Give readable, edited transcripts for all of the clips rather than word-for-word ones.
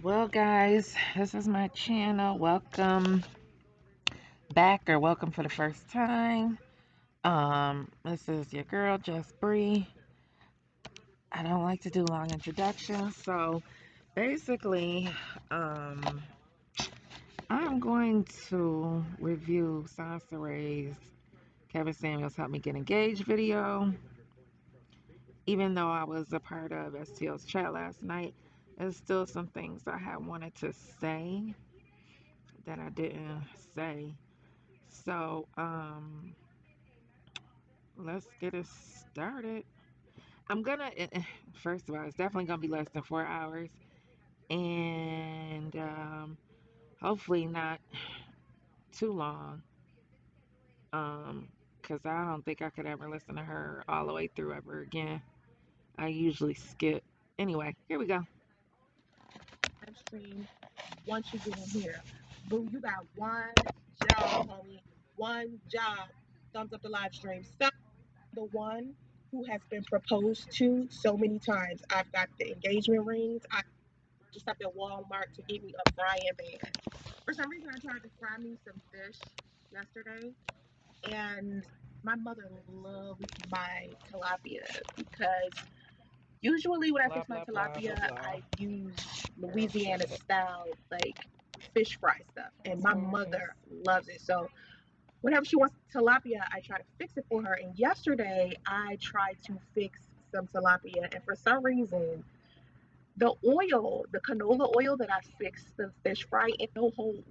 Well, guys, this is my channel. Welcome back or welcome for the first time. This is your girl, Just Bree. I don't like to do long introductions, so basically, um, I'm going to review Soncerae's Kevin Samuels Help Me Get Engaged video. Even though I was a part of STL's chat last night, there's still some things I had wanted to say that I didn't say. So, let's get it started. I'm gonna, first of all, it's definitely gonna be less than 4 hours, and hopefully not too long. Because I don't think I could ever listen to her all the way through ever again. I usually skip. Anyway, here we go. Live stream once you get in here. Boo, you got one job, homie. One job. Thumbs up the live stream. Stop the one who has been proposed to so many times. I've got the engagement rings. I just stopped at Walmart to get me a frying pan. For some reason, I tried to fry me some fish yesterday, and my mother loves my tilapia because usually when I Blah fix my blah blah blah tilapia, blah. I use Girl, Louisiana shut up. style like fish fry stuff, and That's my gorgeous. mother loves it. So whenever she wants tilapia, I try to fix it for her. And yesterday, I tried to fix some tilapia, and for some reason, the oil, the canola oil that I fixed the fish fry in, no holes.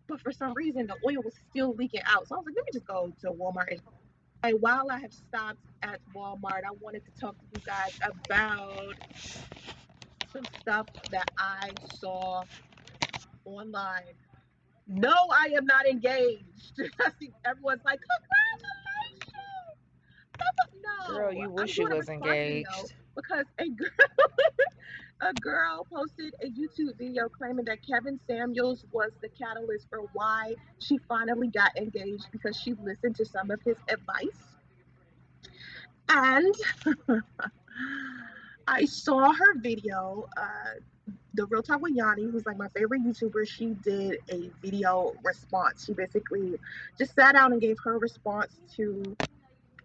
But for some reason, the oil was still leaking out. So I was like, let me just go to Walmart. And while I have stopped at Walmart, I wanted to talk to you guys about some stuff that I saw online. No, I am not engaged. I see everyone's like, congratulations. Girl, No, you I'm wish you doing a was response video engaged. because a girl posted a YouTube video claiming that Kevin Samuels was the catalyst for why she finally got engaged because she listened to some of his advice. And I saw her video. The Real Talk with Yanni, who's like my favorite YouTuber, she did a video response. She basically just sat down and gave her response to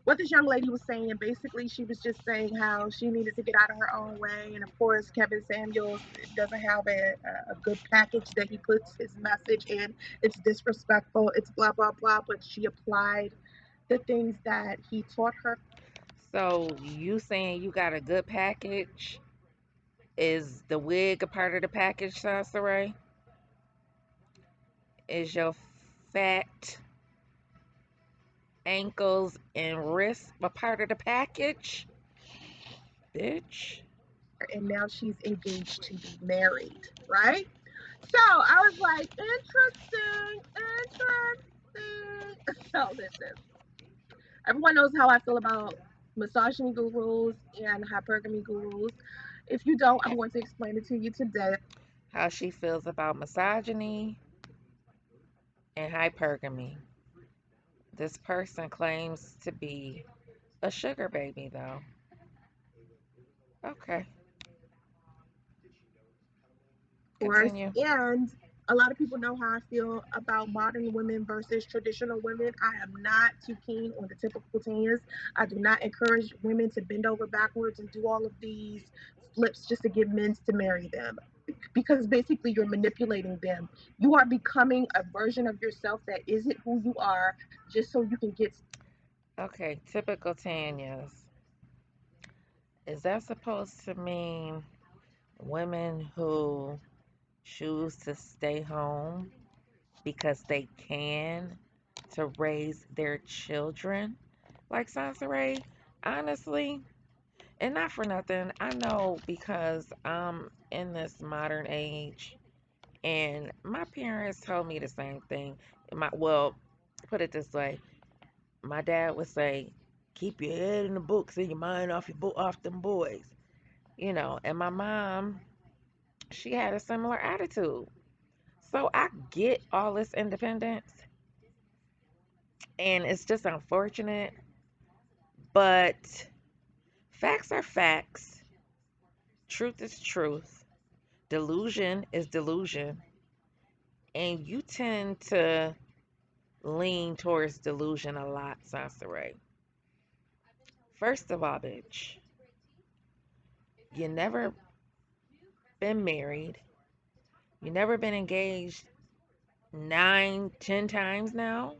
what this young lady was saying. Basically, she was just saying how she needed to get out of her own way. And of course, Kevin Samuels doesn't have a good package that he puts his message in. It's disrespectful, it's blah, blah, blah. But she applied the things that he taught her. So you saying you got a good package? Is the wig a part of the package, Sansere? Is your fat ankles and wrists a part of the package? Bitch. And now she's engaged to be married, right? So I was like, interesting. So listen, everyone knows how I feel about misogyny gurus and hypergamy gurus. If you don't, I'm going to explain it to you today. How she feels about misogyny and hypergamy. This person claims to be a sugar baby, though. Okay, Of course, continue. and a lot of people know how I feel about modern women versus traditional women. I am not too keen on the typical tans. I do not encourage women to bend over backwards and do all of these flips just to get men to marry them because basically you're manipulating them. You are becoming a version of yourself that isn't who you are just so you can get. Okay, typical Tanya's. Is that supposed to mean women who choose to stay home because they can to raise their children? Like Sansere, honestly, and not for nothing, I know because I'm in this modern age and my parents told me the same thing. Well, put it this way, my dad would say, keep your head in the books and your mind off them boys. And my mom, she had a similar attitude. So I get all this independence and it's just unfortunate, but facts are facts. Truth is truth. Delusion is delusion, and you tend to lean towards delusion a lot, Soncerae. First of all, bitch, you never been married, you never been engaged 9, 10 times now.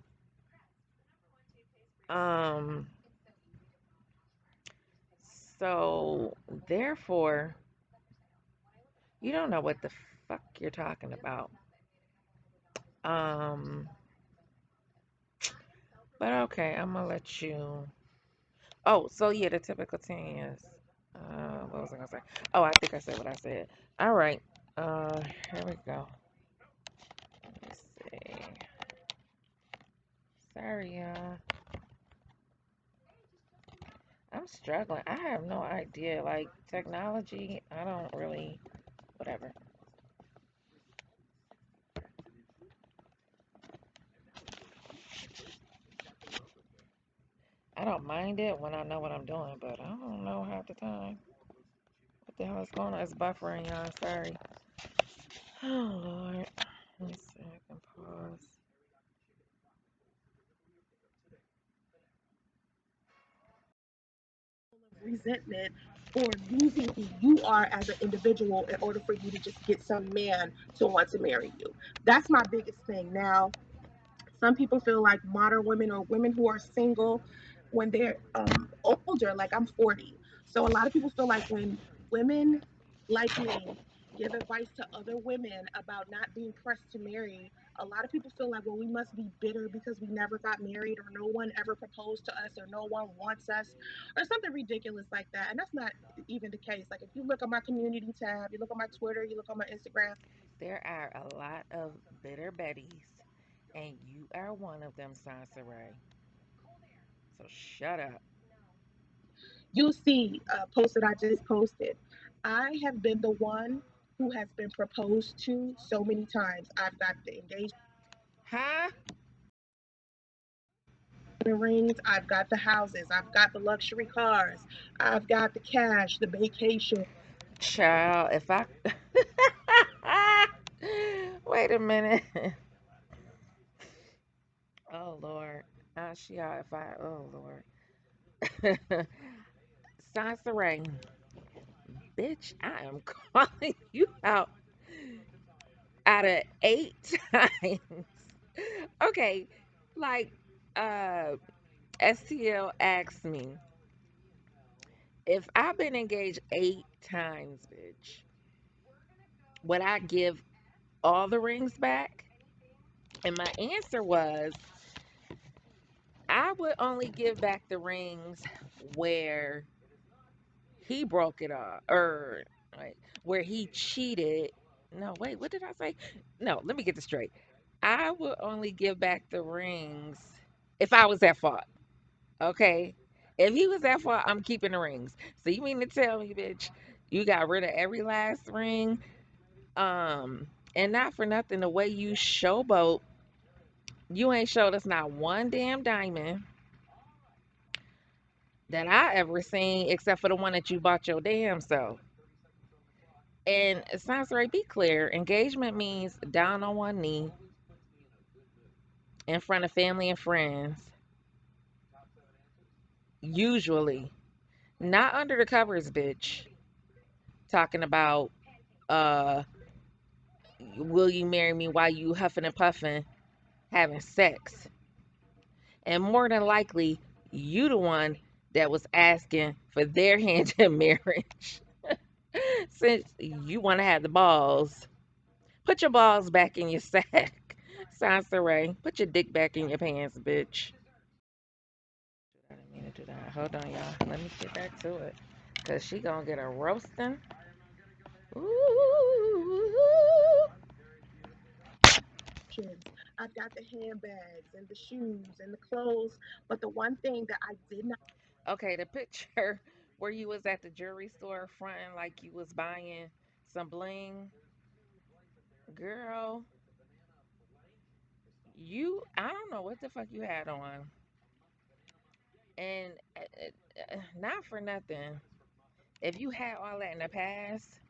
Um, so therefore, you don't know what the fuck you're talking about. Um, but okay, I'm gonna let you. Oh, so yeah, the typical 10 years. What was I gonna say? Oh, I think I said what I said. All right. Here we go. Let's see. Sorry, y'all. I'm struggling. I have no idea. Like technology, I don't really. Whatever. I don't mind it when I know what I'm doing, but I don't know half the time. What the hell is going on? It's buffering, y'all. Sorry. Oh Lord. Let me see. I can pause. Resentment for losing who you are as an individual in order for you to just get some man to want to marry you. That's my biggest thing. Now, some people feel like modern women or women who are single when they're older, like I'm 40. So a lot of people feel like when women like me give advice to other women about not being pressed to marry, a lot of people feel like, well, we must be bitter because we never got married or no one ever proposed to us or no one wants us or something ridiculous like that. And that's not even the case. Like if you look at my community tab, you look at my Twitter, you look on my Instagram, There are a lot of bitter Bettys, and you are one of them, Sansaray. So shut up. you'll see a post that I just posted. I have been the one who has been proposed to so many times. I've got the engagement Huh? rings, I've got the houses, I've got the luxury cars, I've got the cash, the vacation. Child, if I. Wait a minute. Oh, Lord. Ashia, if I. Oh, Lord. Sansaray, bitch, I am calling you out of 8 times. Okay, like, STL asked me if I've been engaged 8 times, bitch, would I give all the rings back? And my answer was I would only give back the rings where he broke it off, or like, where he cheated. No, wait, what did I say? No, let me get this straight. I would only give back the rings if I was at fault. Okay. If he was at fault, I'm keeping the rings. So you mean to tell me, bitch, you got rid of every last ring? And not for nothing, the way you showboat, you ain't showed us not one damn diamond that I ever seen except for the one that you bought your damn self. And it sounds right, be clear. Engagement means down on one knee in front of family and friends, usually. Not under the covers, bitch. Talking about uh will you marry me while you huffing and puffing having sex? And more than likely, you the one that was asking for their hand in marriage. Since you want to have the balls, put your balls back in your sack. Sansaray, put your dick back in your pants, bitch. I didn't mean to do that. Hold on, y'all. Let me get back to it. Cause she gonna get a roasting. Ooh. I've got the handbags and the shoes and the clothes. But the one thing that I did not Okay, the picture where you was at the jewelry store fronting like you was buying some bling, girl. I don't know what the fuck you had on, and not for nothing. If you had all that in the past,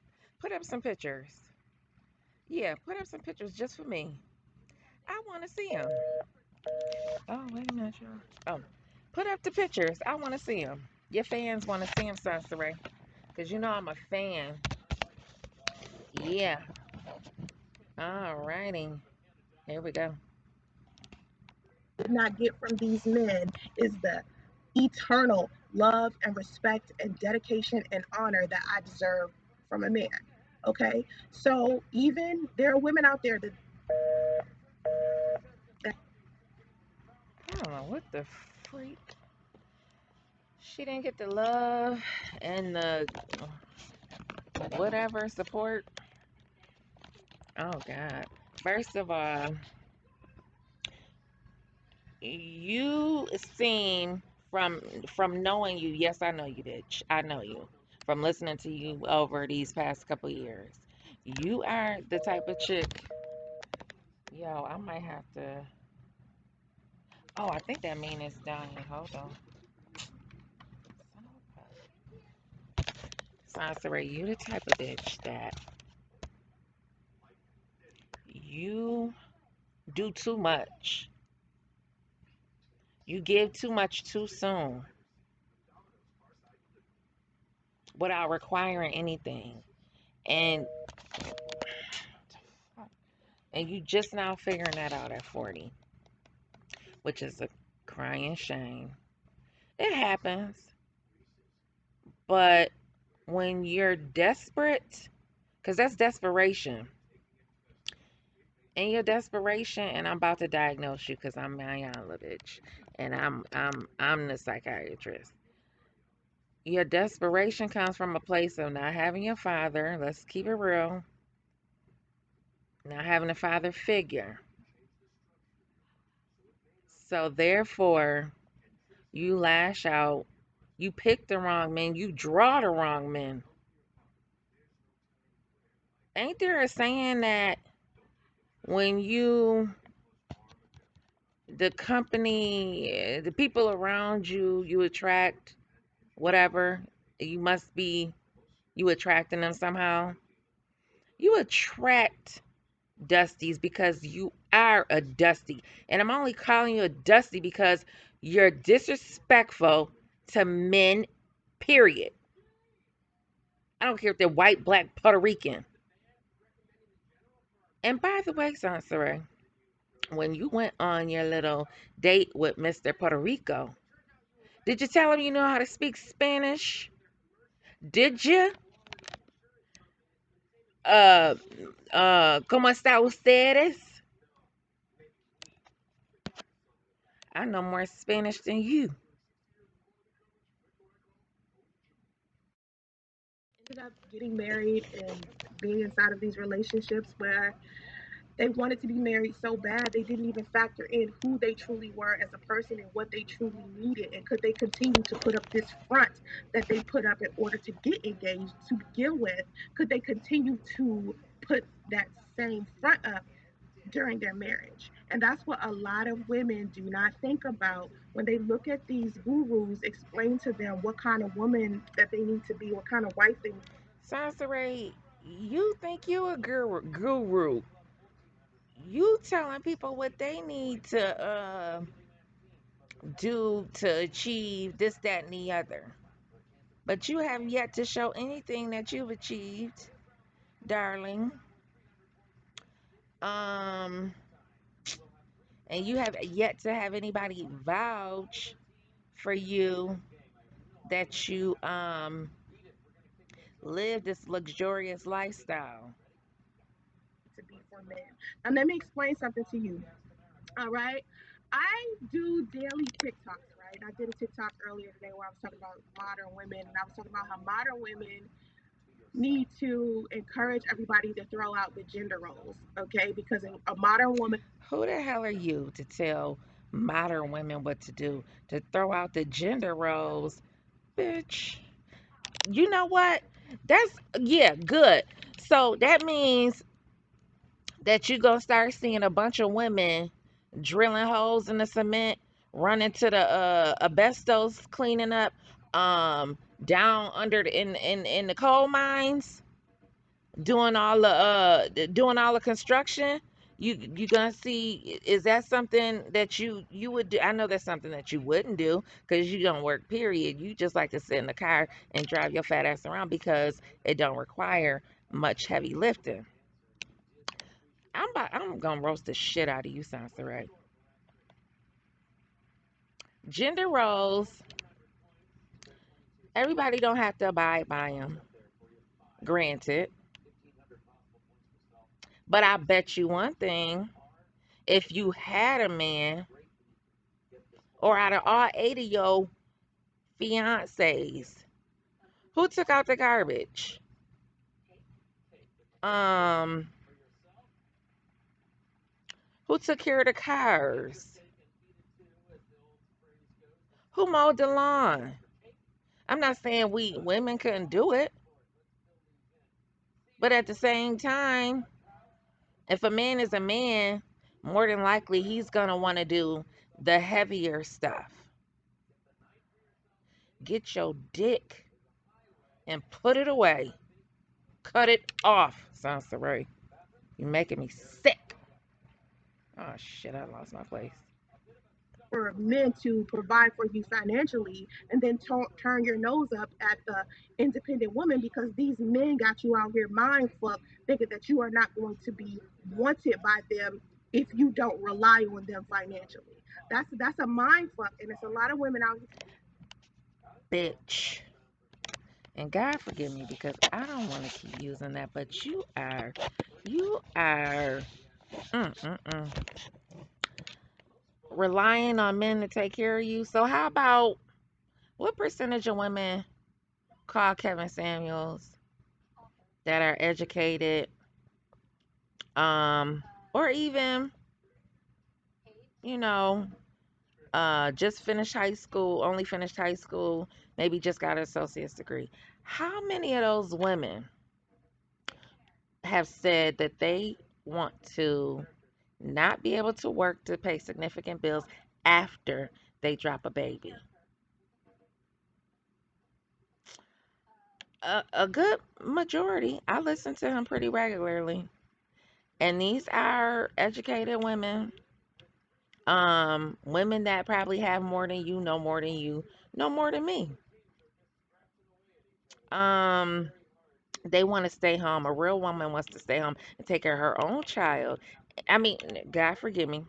put up some pictures. Yeah, put up some pictures just for me. I want to see them. Oh, wait a minute, y'all. Oh, put up the pictures. I want to see them. Your fans want to see them, Soncerae. Because you know I'm a fan. Yeah. All righty. Here we go. Did not get from these men is the eternal love and respect and dedication and honor that I deserve from a man. Okay, so even there are women out there that I don't know what the freak. She didn't get the love and the whatever support. Oh, God. First of all, you seem from knowing you, yes, I know you did. I know you from listening to you over these past couple years. You are the type of chick. Yo, I might have to. Oh, I think that mean it's dying. Hold on. Soncerae, you the type of bitch that you do too much. You give too much too soon without requiring anything. And and you just now figuring that out at 40, which is a crying shame. It happens, but when you're desperate, because that's desperation, in your desperation, and I'm about to diagnose you because I'm Mayalovich, and I'm the psychiatrist. Your desperation comes from a place of not having your father. Let's keep it real. Not having a father figure. So therefore, you lash out. You pick the wrong men. You draw the wrong men. Ain't there a saying that when you, the company, the people around you, you attract whatever, you must be, you attracting them somehow. You attract Dusties because you are a Dusty. And I'm only calling you a Dusty because you're disrespectful to men, period. I don't care if they're white, black, Puerto Rican. And by the way, Sansere, when you went on your little date with Mr. Puerto Rico, did you tell him you know how to speak Spanish? Did you? Uh, ¿Cómo está ustedes? I know more Spanish than you. ended up getting married and being inside of these relationships where they wanted to be married so bad they didn't even factor in who they truly were as a person and what they truly needed, and could they continue to put up this front that they put up in order to get engaged to begin with. Could they continue to put that same front up during their marriage? And that's what a lot of women do not think about when they look at these gurus explain to them what kind of woman that they need to be, what kind of wife they need. Sansere, you think you a guru. You telling people what they need to do to achieve this, that, and the other. But you have yet to show anything that you've achieved, darling. Um, and you have yet to have anybody vouch for you that you live this luxurious lifestyle. To be for men. Now, let me explain something to you. All right. I do daily TikToks, right? I did a TikTok earlier today where I was talking about modern women, and I was talking about how modern women need to encourage everybody to throw out the gender roles, okay? Because a modern woman, Who the hell are you to tell modern women what to do? To throw out the gender roles? Bitch. You know what? That's, yeah, good. So that means that you gonna start seeing a bunch of women drilling holes in the cement, running to the asbestos, cleaning up, down under the in the coal mines. doing all the construction. You gonna see, is that something that you would do? I know that's something that you wouldn't do because you don't work, period. You just like to sit in the car and drive your fat ass around because it don't require much heavy lifting. I'm gonna roast the shit out of you, Soncerae. Gender roles, everybody don't have to abide by them, granted. But I bet you one thing, if you had a man, or out of all 8 of your fiancés, who took out the garbage? Um, who took care of the cars? Who mowed the lawn? I'm not saying we women couldn't do it, but at the same time, if a man is a man, more than likely he's gonna want to do the heavier stuff. Get your dick and put it away. Cut it off, Soncerae. You're making me sick. Oh shit, I lost my place. For men to provide for you financially and then turn your nose up at the independent woman because these men got you out here mind fucked thinking that you are not going to be wanted by them if you don't rely on them financially. That's a mind fuck, and it's a lot of women out here. Bitch. And God forgive me because I don't want to keep using that, but you are relying on men to take care of you. So how about, what percentage of women call Kevin Samuels that are educated, um, or even, you know, just finished high school, only finished high school, maybe just got an associate's degree. How many of those women have said that they want to not be able to work to pay significant bills after they drop a baby? A good majority. I listen to him pretty regularly. And these are educated women, women that probably have more than you, know more than you, know more than me. Um, they want to stay home. A real woman wants to stay home and take care of her own child. I mean, God forgive me.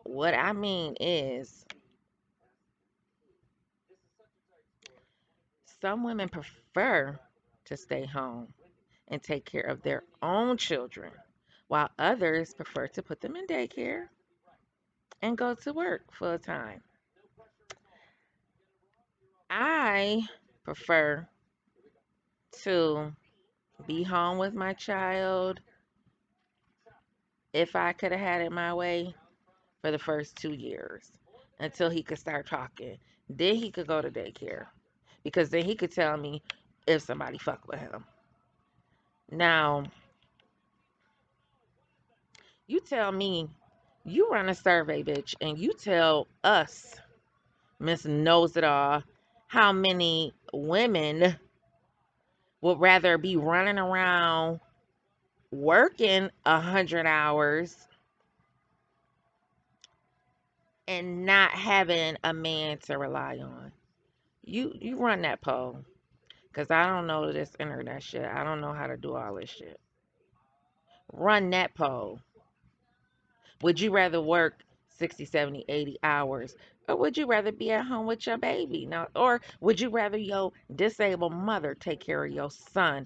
What I mean is, some women prefer to stay home and take care of their own children, while others prefer to put them in daycare and go to work full time. I prefer to be home with my child, if I could have had it my way, for the first 2 years until he could start talking. Then he could go to daycare because then he could tell me if somebody fucked with him. Now, you tell me, you run a survey, bitch, and you tell us, Miss Knows It All, how many women would rather be running around working 100 hours and not having a man to rely on. You run that poll, cause I don't know this internet shit. I don't know how to do all this shit. Run that poll. Would you rather work 60, 70, 80 hours, or would you rather be at home with your baby? Now, or would you rather your disabled mother take care of your son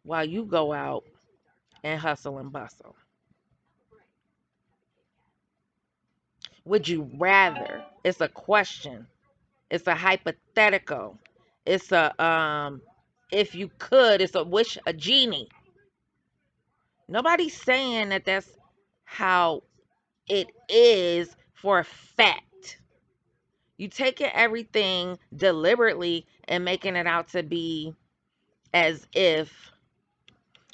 while you go out and hustle and bustle? Would you rather? It's a question. It's a hypothetical. It's a if you could, it's a wish, a genie. Nobody's saying that that's how it is for a fact. You taking everything deliberately and making it out to be as if,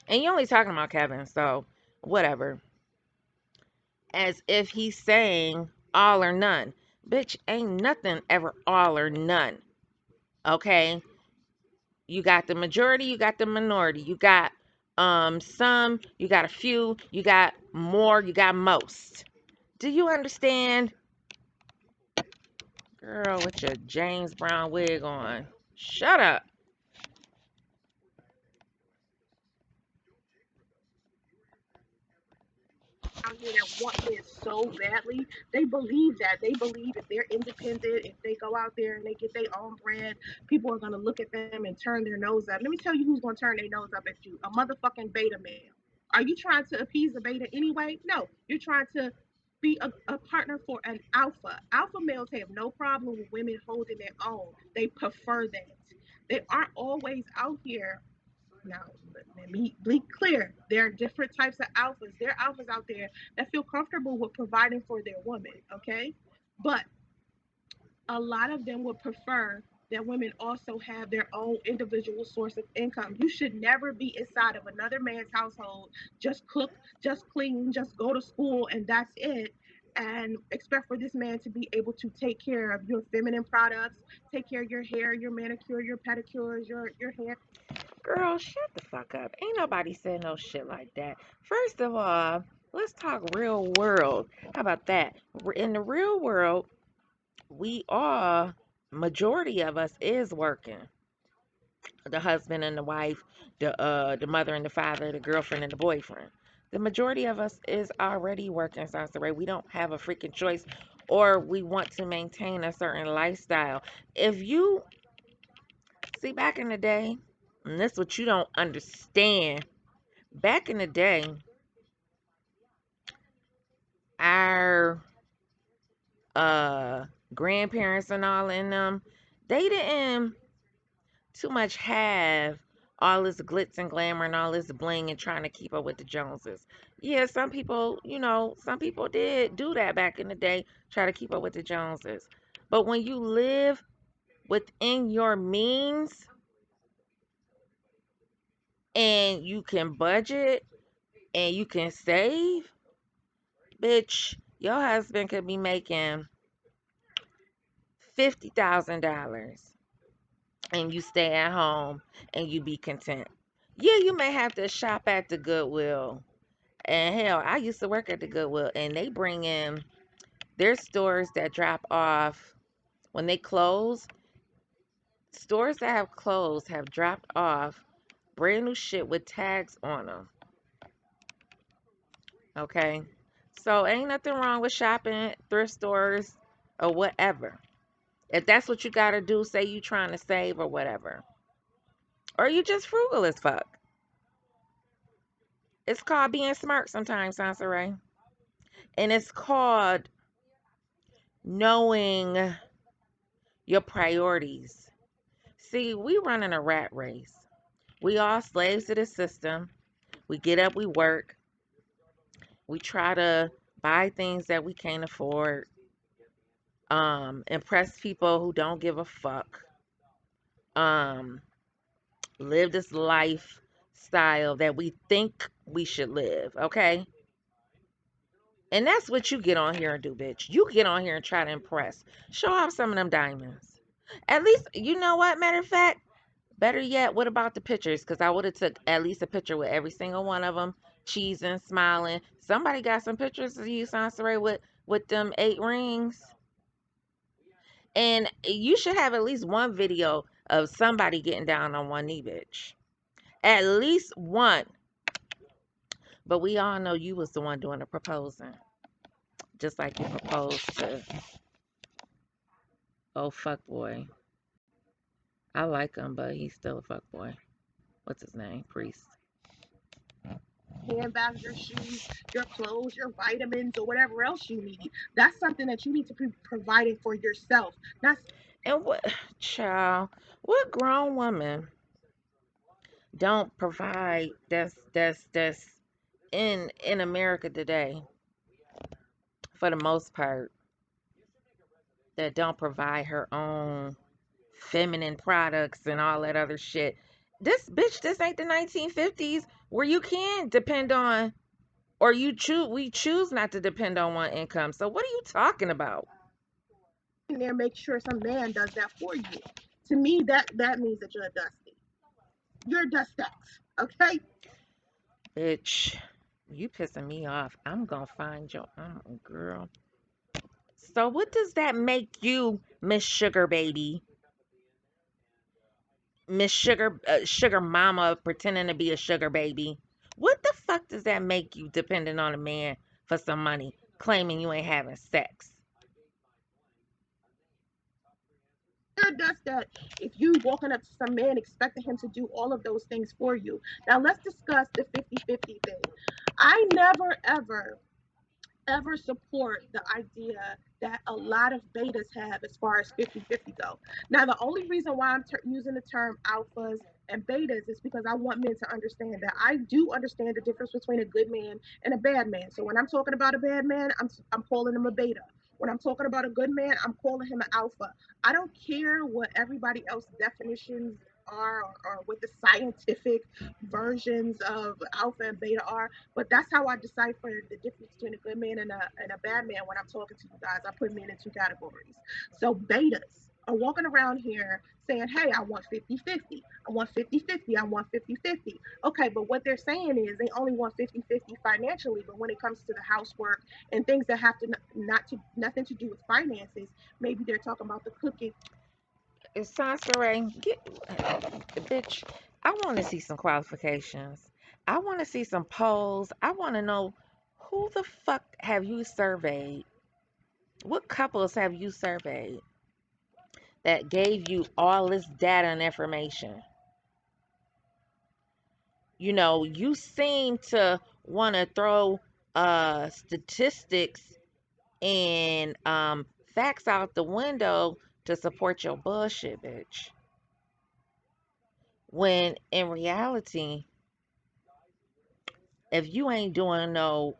and you're only talking about Kevin, so whatever, as if he's saying all or none. Bitch, ain't nothing ever all or none. Okay? You got the majority, you got the minority. You got some, you got a few, you got more, you got most. Do you understand? Girl with your James Brown wig on. Shut up. Out here that want men so badly. They believe that. They believe if they're independent, if they go out there and they get their own bread, people are gonna look at them and turn their nose up. Let me tell you who's gonna turn their nose up at you. A motherfucking beta male. Are you trying to appease a beta anyway? No. You're trying to be a partner for an alpha. Alpha males have no problem with women holding their own. They prefer that. They aren't always out here now, let me be clear. There are different types of alphas. There are alphas out there that feel comfortable with providing for their woman, okay? But a lot of them would prefer that women also have their own individual source of income. You should never be inside of another man's household, just cook, just clean, just go to school, and that's it. And expect for this man to be able to take care of your feminine products, take care of your hair, your manicure, your pedicures, your hair. Girl, shut the fuck up. Ain't nobody said no shit like that. First of all, let's talk real world. How about that? In the real world, we are, majority of us is working. The husband and the wife, the mother and the father, the girlfriend and the boyfriend. The majority of us is already working, Soncerae. We don't have a freaking choice, or we want to maintain a certain lifestyle. If you see back in the day, and this what you don't understand, back in the day, our uh grandparents and all in them, they didn't too much have all this glitz and glamour and all this bling and trying to keep up with the Joneses. Yeah, some people, some people did do that back in the day, try to keep up with the Joneses. But when you live within your means and you can budget and you can save, bitch, your husband could be making $50,000 and you stay at home and you be content. Yeah, you may have to shop at the Goodwill. And hell, I used to work at the Goodwill and they bring in their stores that drop off when they close. Stores that have closed have dropped off brand new shit with tags on them. Okay. So ain't nothing wrong with shopping at thrift stores or whatever. If that's what you gotta do, say you trying to save or whatever. Or you just frugal as fuck. It's called being smart sometimes, Sansaray. And it's called knowing your priorities. See, we running a rat race. We all slaves to the system. We get up, we work, we try to buy things that we can't afford, impress people who don't give a fuck, um, live this lifestyle that we think we should live, okay? And that's what you get on here and do, bitch. You get on here and try to impress. Show off some of them diamonds. At least, you know what? Matter of fact, better yet, what about the pictures? Because I would have took at least a picture with every single one of them, cheesing, smiling. Somebody got some pictures of you, Sansaray, with them 8 rings. And you should have at least one video of somebody getting down on one knee, bitch. At least one. But we all know you was the one doing the proposing. Just like you proposed to, oh, fuck boy. I like him, but he's still a fuck boy. What's his name? Priest. Handbags, your shoes, your clothes, your vitamins, or whatever else you need. That's something that you need to be providing for yourself. Not And what, child, what grown woman don't provide that's in America today, for the most part, that don't provide her own feminine products and all that other shit. This bitch, this ain't the 1950s where you can depend on, or we choose not to depend on one income. So what are you talking about? in there, make sure some man does that for you. To me, that means that you're dusty. You're just that. Okay? Bitch, you pissing me off. I'm gonna find your girl. So what does that make you, Miss Sugar Baby? Miss Sugar Sugar Mama pretending to be a sugar baby. What the fuck does that make you depending on a man for some money, claiming you ain't having sex? Does that if you walking up to some man expecting him to do all of those things for you. Now let's discuss the 50-50 thing. I never ever support the idea that a lot of betas have as far as 50-50 go. Now, the only reason why I'm using the term alphas and betas is because I want men to understand that I do understand the difference between a good man and a bad man. So when I'm talking about a bad man, I'm calling him a beta. When I'm talking about a good man, I'm calling him an alpha. I don't care what everybody else definitions are, or what the scientific versions of alpha and beta are, but that's how I decipher the difference between a good man and a bad man when I'm talking to you guys. I put men in two categories. So betas are walking around here saying, hey, I want 50-50. I want 50-50. I want 50-50. Okay, but what they're saying is they only want 50-50 financially, but when it comes to the housework and things that have to not to nothing to do with finances, maybe they're talking about the cooking. It's Soncerae, get bitch. I want to see some qualifications. I want to see some polls. I want to know who the fuck have you surveyed? What couples have you surveyed that gave you all this data and information? You seem to want to throw statistics and facts out the window to support your bullshit, bitch. When in reality, if you ain't doing no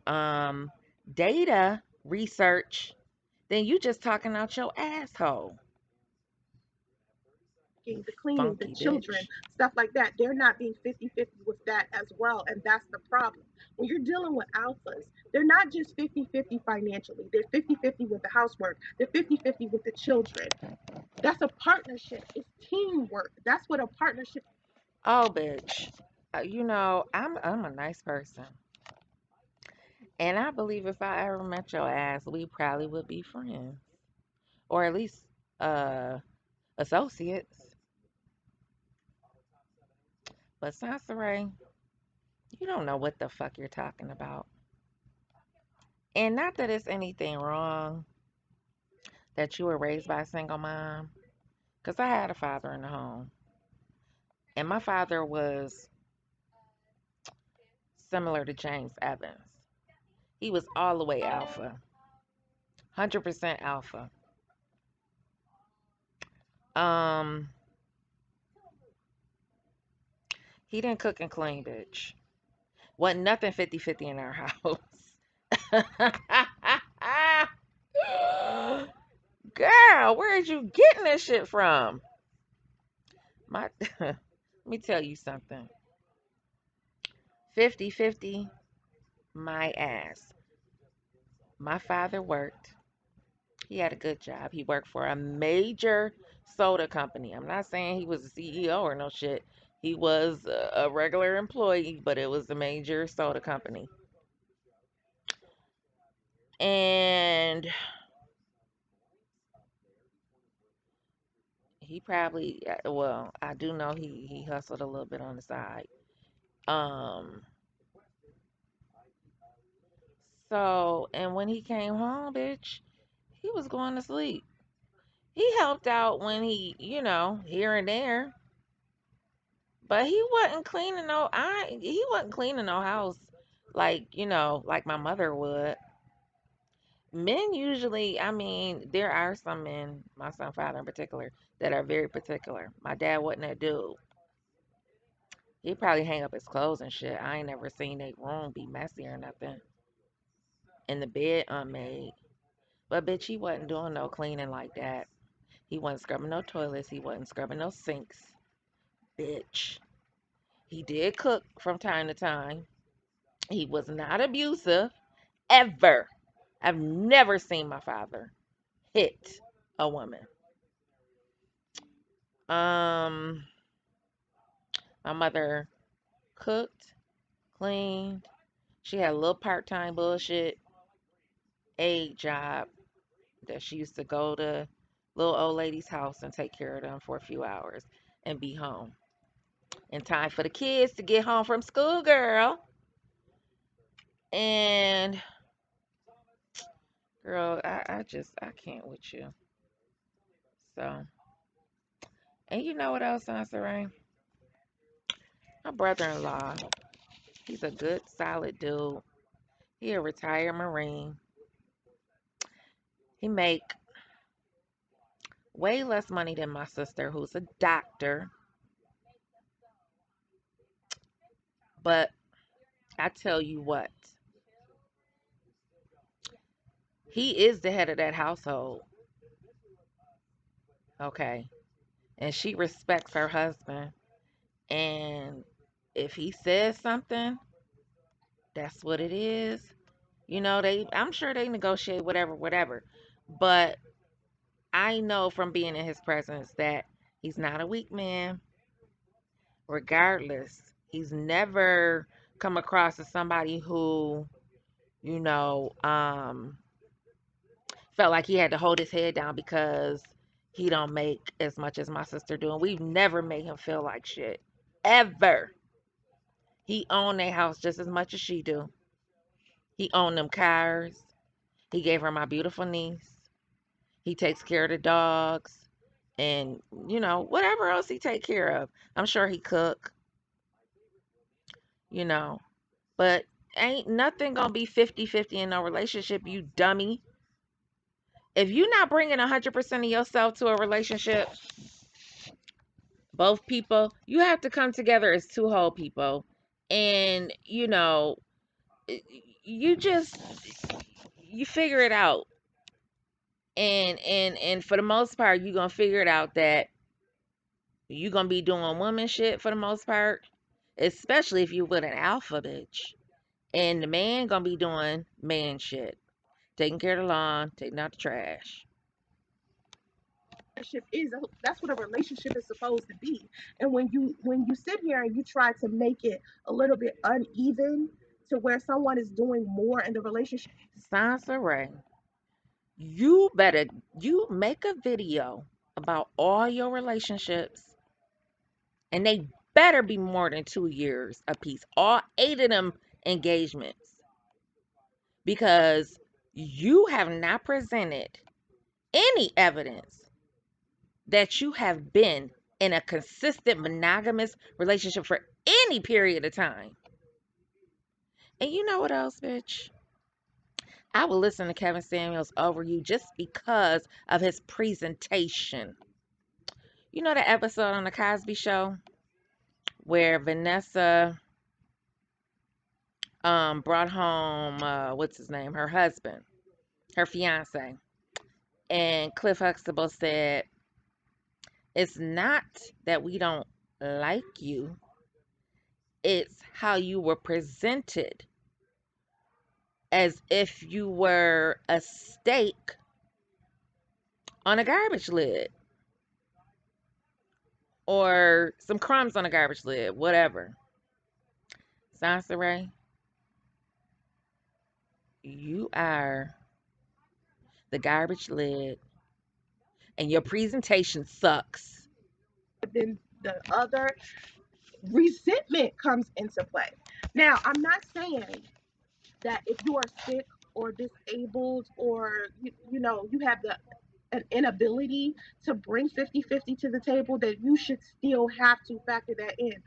data research, then you just talking out your asshole. The cleaning, the Funky children, bitch. stuff like that. They're not being 50-50 with that as well. And that's the problem. When you're dealing with alphas, they're not just 50-50 financially, they're 50-50 with the housework, they're 50-50 with the children. That's a partnership, it's teamwork. That's what a partnership. Oh, bitch. I'm a nice person. And I believe if I ever met your ass, we probably would be friends. Or at least uh associates. But Sansere, you don't know what the fuck you're talking about. And not that it's anything wrong that you were raised by a single mom, because I had a father in the home. And my father was similar to James Evans. He was all the way alpha, 100% alpha. Um, he didn't cook and clean, bitch. Wasn't nothing 50-50 in our house. Girl, where is you getting this shit from? My let me tell you something. 50-50, my ass. My father worked. He had a good job. He worked for a major soda company. I'm not saying he was a CEO or no shit. He was a regular employee, but it was a major soda company. And he probably, well, I do know he hustled a little bit on the side. Um, and when he came home, bitch, he was going to sleep. He helped out when here and there, but he wasn't cleaning no house like, like my mother would. Men usually, I mean, there are some men, my son father in particular, that are very particular. My dad wasn't that dude. He probably hang up his clothes and shit. I ain't never seen a room be messy or nothing. And the bed unmade. But bitch, he wasn't doing no cleaning like that. He wasn't scrubbing no toilets. He wasn't scrubbing no sinks. Bitch. He did cook from time to time. He was not abusive ever. I've never seen my father hit a woman. Um, My mother cooked, cleaned. She had a little part-time bullshit aide job that she used to go to little old lady's house and take care of them for a few hours and be home in time for the kids to get home from school, girl. And girl, I can't with you. So, and you know what else, Soncerae? My brother-in-law, he's a good, solid dude. He a retired Marine. He make way less money than my sister, who's a doctor. But I tell you what, he is the head of that household, okay? And she respects her husband. And if he says something, that's what it is. You know, I'm sure they negotiate whatever, whatever. But I know from being in his presence that he's not a weak man, regardless. He's never come across as somebody who, you know, felt like he had to hold his head down because he don't make as much as my sister do. And we've never made him feel like shit. Ever. He owned their house just as much as she do. He owned them cars. He gave her my beautiful niece. He takes care of the dogs and, you know, whatever else he take care of. I'm sure he cook, you know. But ain't nothing gonna be 50-50 in no relationship, you dummy. If you're not bringing 100% of yourself to a relationship, both people, you have to come together as two whole people. And, you know, you just, you figure it out. And for the most part, you're gonna figure it out that you're gonna be doing woman shit for the most part, especially if you with an alpha bitch. And the man gonna be doing man shit, taking care of the lawn, taking out the trash. Relationship is that's what a relationship is supposed to be. And when you sit here and you try to make it a little bit uneven to where someone is doing more in the relationship. Sansaray, you better you make a video about all your relationships, and they better be more than 2 years apiece. All 8 of them engagements, because you have not presented any evidence that you have been in a consistent monogamous relationship for any period of time. And you know what else, bitch? I will listen to Kevin Samuels over you just because of his presentation. You know the episode on the Cosby Show where Vanessa brought home what's his name, her husband, her fiance, and Cliff Huxtable said, "It's not that we don't like you; it's how you were presented, as if you were a steak on a garbage lid or some crumbs on a garbage lid, whatever." Sansaray, you are the garbage lid, and your presentation sucks. But then the other resentment comes into play. Now, I'm not saying that if you are sick or disabled or you have the an inability to bring 50-50 to the table, that you should still have to factor that in.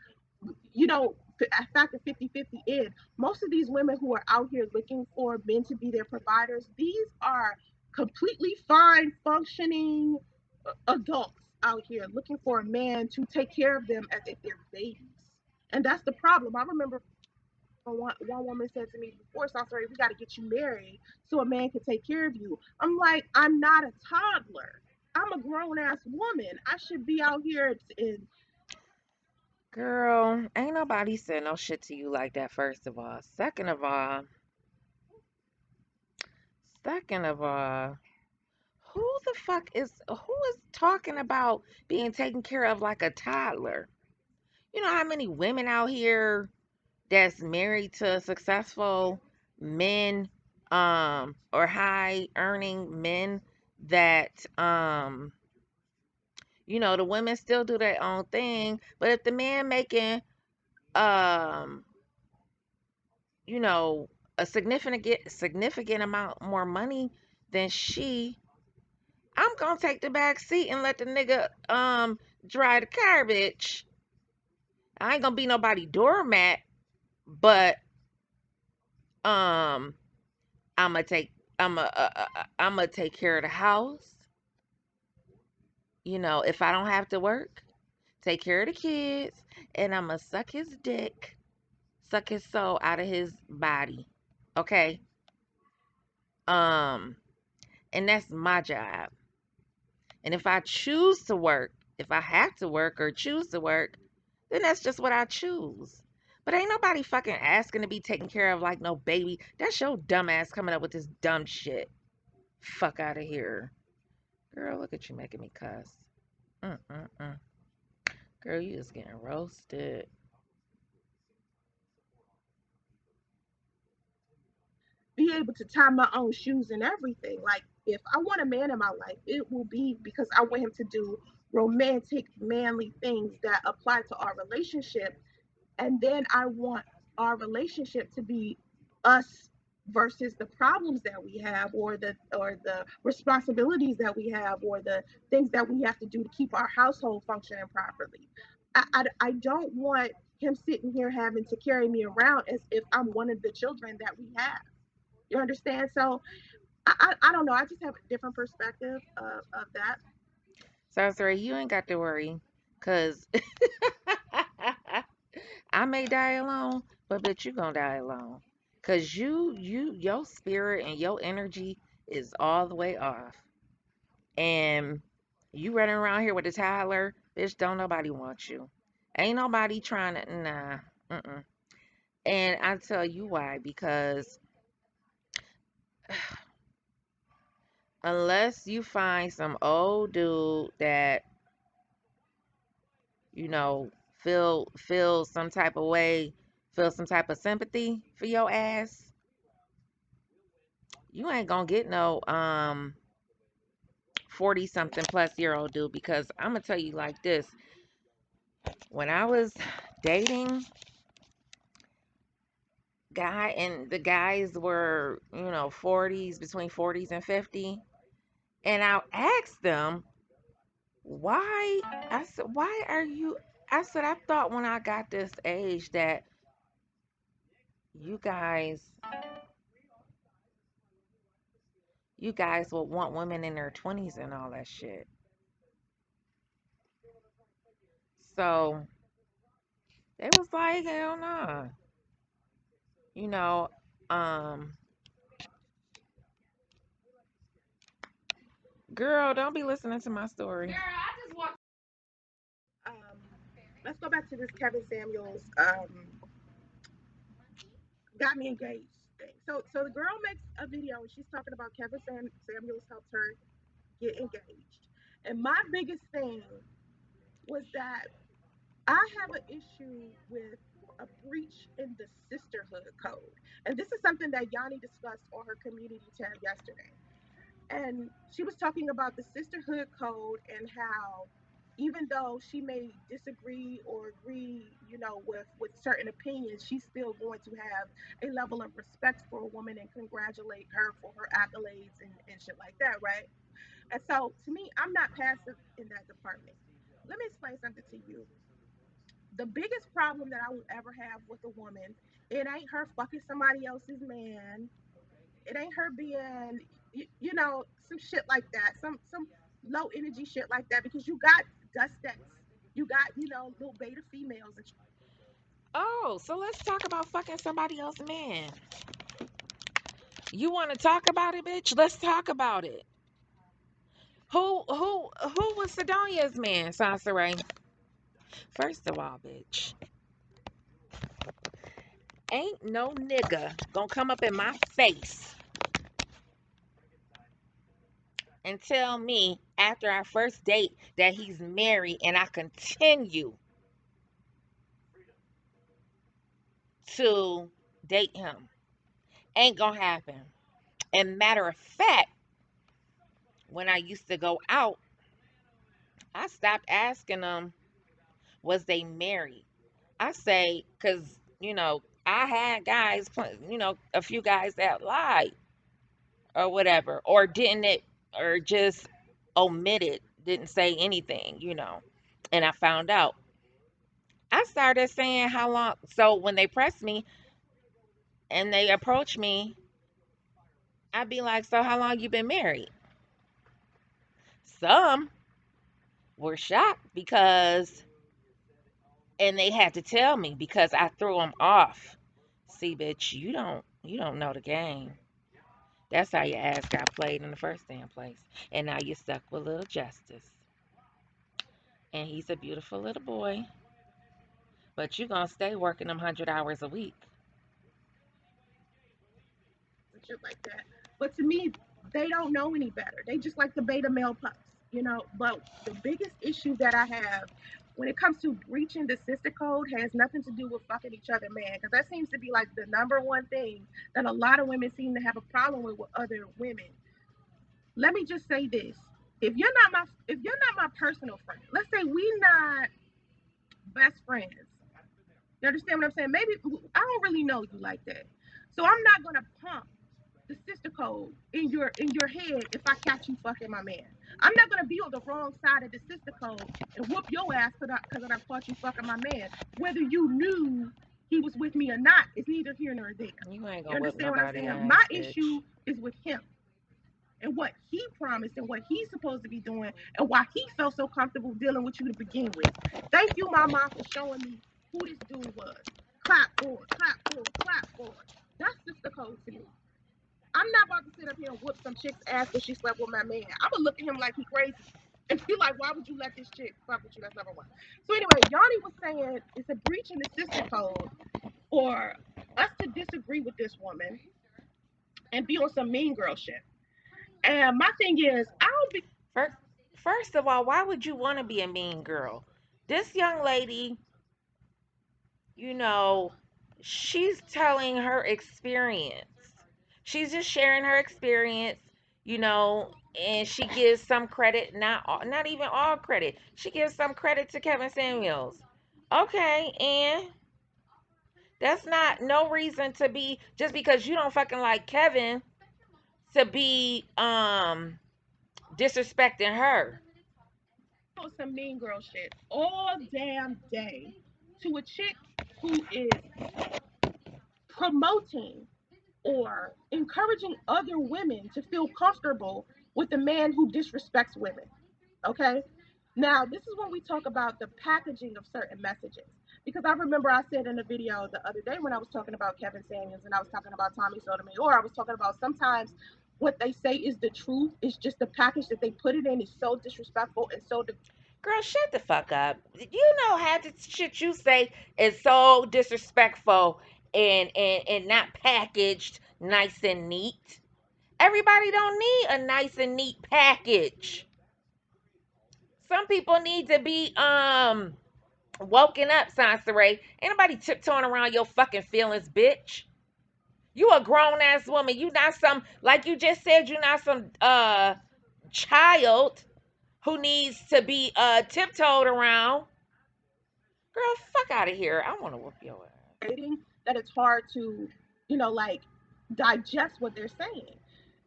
Factor 50-50 in. Most of these women who are out here looking for men to be their providers, these are completely fine functioning adults out here looking for a man to take care of them as if they're babies. And that's the problem. I remember one woman said to me before, "Sorry, we got to get you married so a man can take care of you." I'm like, I'm not a toddler. I'm a grown ass woman. I should be out here in. Girl, ain't nobody said no shit to you like that, first of all. Second of all, who is talking about being taken care of like a toddler? You know how many women out here that's married to successful men, or high earning men that, the women still do their own thing, but if the man making, um, you know, a significant amount more money than she, I'm gonna take the back seat and let the nigga drive the car, bitch. I ain't gonna be nobody doormat, but um I'ma take I'ma take care of the house. If I don't have to work, take care of the kids, and I'ma suck his dick, suck his soul out of his body. Okay? Um, and that's my job. And if I choose to work, if I have to work or choose to work, then that's just what I choose. But ain't nobody fucking asking to be taken care of like no baby. That's your dumb ass coming up with this dumb shit. Fuck out of here. Girl, look at you making me cuss. Mm-mm-mm. Girl, you just getting roasted. Be able to tie my own shoes and everything. Like, if I want a man in my life, it will be because I want him to do romantic, manly things that apply to our relationship. And then I want our relationship to be us versus the problems that we have, or the responsibilities that we have, or the things that we have to do to keep our household functioning properly. I don't want him sitting here having to carry me around as if I'm one of the children that we have. You understand? So I don't know. I just have a different perspective of that. Sorry, you ain't got to worry. Cause I may die alone, but bitch, you gonna die alone. Cause your spirit and your energy is all the way off. And you running around here with a Tyler, bitch, don't nobody want you. Ain't nobody trying to, nah. Mm-mm. And I tell you why, because unless you find some old dude that, you know, feel some type of way, feel some type of sympathy for your ass, you ain't gonna get no 40 something plus year old dude, because I'm gonna tell you like this. When I was dating and the guys were, 40s, between 40s and 50, and I asked them, why? I said, why are you? I said, I thought when I got this age that you guys you guys would want women in their 20s and all that shit. So they was like, hell nah. You know, um, girl, don't be listening to my story. Um, let's go back to this Kevin Samuels got me engaged thing. So the girl makes a video and she's talking about Samuels helped her get engaged. And my biggest thing was that I have an issue with a breach in the sisterhood code. And this is something that Yanni discussed on her community tab yesterday. And she was talking about the sisterhood code and how even though she may disagree or agree, with certain opinions, she's still going to have a level of respect for a woman and congratulate her for her accolades and shit like that, right? And so to me, I'm not passive in that department. Let me explain something to you. The biggest problem that I will ever have with a woman, it ain't her fucking somebody else's man. It ain't her being, some shit like that, some low energy shit like that. Because you got dustettes, you got little beta females, and Oh, so let's talk about fucking somebody else's man. You want to talk about it, bitch? Let's talk about it. Who was Sidonia's man, Soncerae? First of all, bitch, ain't no nigga gonna come up in my face and tell me after our first date that he's married and I continue to date him. Ain't gonna happen. And matter of fact, when I used to go out, I stopped asking them, was they married? I say, because, I had guys, a few guys that lied or whatever, or didn't it, or just omitted, didn't say anything. And I found out. I started saying how long. So when they press me and they approach me, I'd be like, so how long you been married? Some were shocked because, and they had to tell me because I threw them off. See, bitch, you don't know the game. That's how your ass got played in the first damn place. And now you're stuck with little Justice. And he's a beautiful little boy. But you're going to stay working them 100 hours a week. and shit like that. But to me, they don't know any better. They just like the beta male pups. But the biggest issue that I have when it comes to breaching the sister code has nothing to do with fucking each other, man. Because that seems to be like the number one thing that a lot of women seem to have a problem with other women. Let me just say this: if you're not my personal friend, let's say we not best friends. You understand what I'm saying? Maybe I don't really know you like that, so I'm not gonna pump the sister code in your head if I catch you fucking my man. I'm not gonna be on the wrong side of the sister code and whoop your ass because I caught you fucking my man. Whether you knew he was with me or not, it's neither here nor there. You ain't You going to whip understand what I'm nobody saying? My ass, bitch. issue is with him and what he promised and what he's supposed to be doing and why he felt so comfortable dealing with you to begin with. Thank you, Mama, for showing me who this dude was. Clap for it, clap for it, clap for it. That's just the code to me. I'm not about to sit up here and whoop some chick's ass because she slept with my man. I'm gonna look at him like he crazy and be like, why would you let this chick fuck with you? That's number one. So anyway, Yanni was saying it's a breach in the sister code for us to disagree with this woman and be on some mean girl shit. And my thing is, I don't be First, first of all, why would you want to be a mean girl? This young lady, you know, she's telling her experience. She's just sharing her experience, and she gives some credit, not even all credit. She gives some credit to Kevin Samuels. Okay, and that's not no reason to be just because you don't fucking like Kevin to be disrespecting her. on some mean girl shit all damn day to a chick who is promoting or encouraging other women to feel comfortable with a man who disrespects women. Okay? Now, this is when we talk about the packaging of certain messages. Because I remember I said in a video the other day when I was talking about Kevin Samuels and I was talking about Tommy Sotomayor, I was talking about sometimes what they say is the truth. It's just the package that they put it in is so disrespectful and so Girl, shut the fuck up. You know how the shit you say is so disrespectful and not packaged nice and neat. Everybody don't need a nice and neat package. Some people need to be woken up, Soncerae. Ain't nobody tiptoeing around your fucking feelings, bitch. You a grown ass woman. You not some, like you just said, you not some child who needs to be tiptoed around. Girl, fuck out of here. I want to whoop your ass. dating that it's hard to, like digest what they're saying.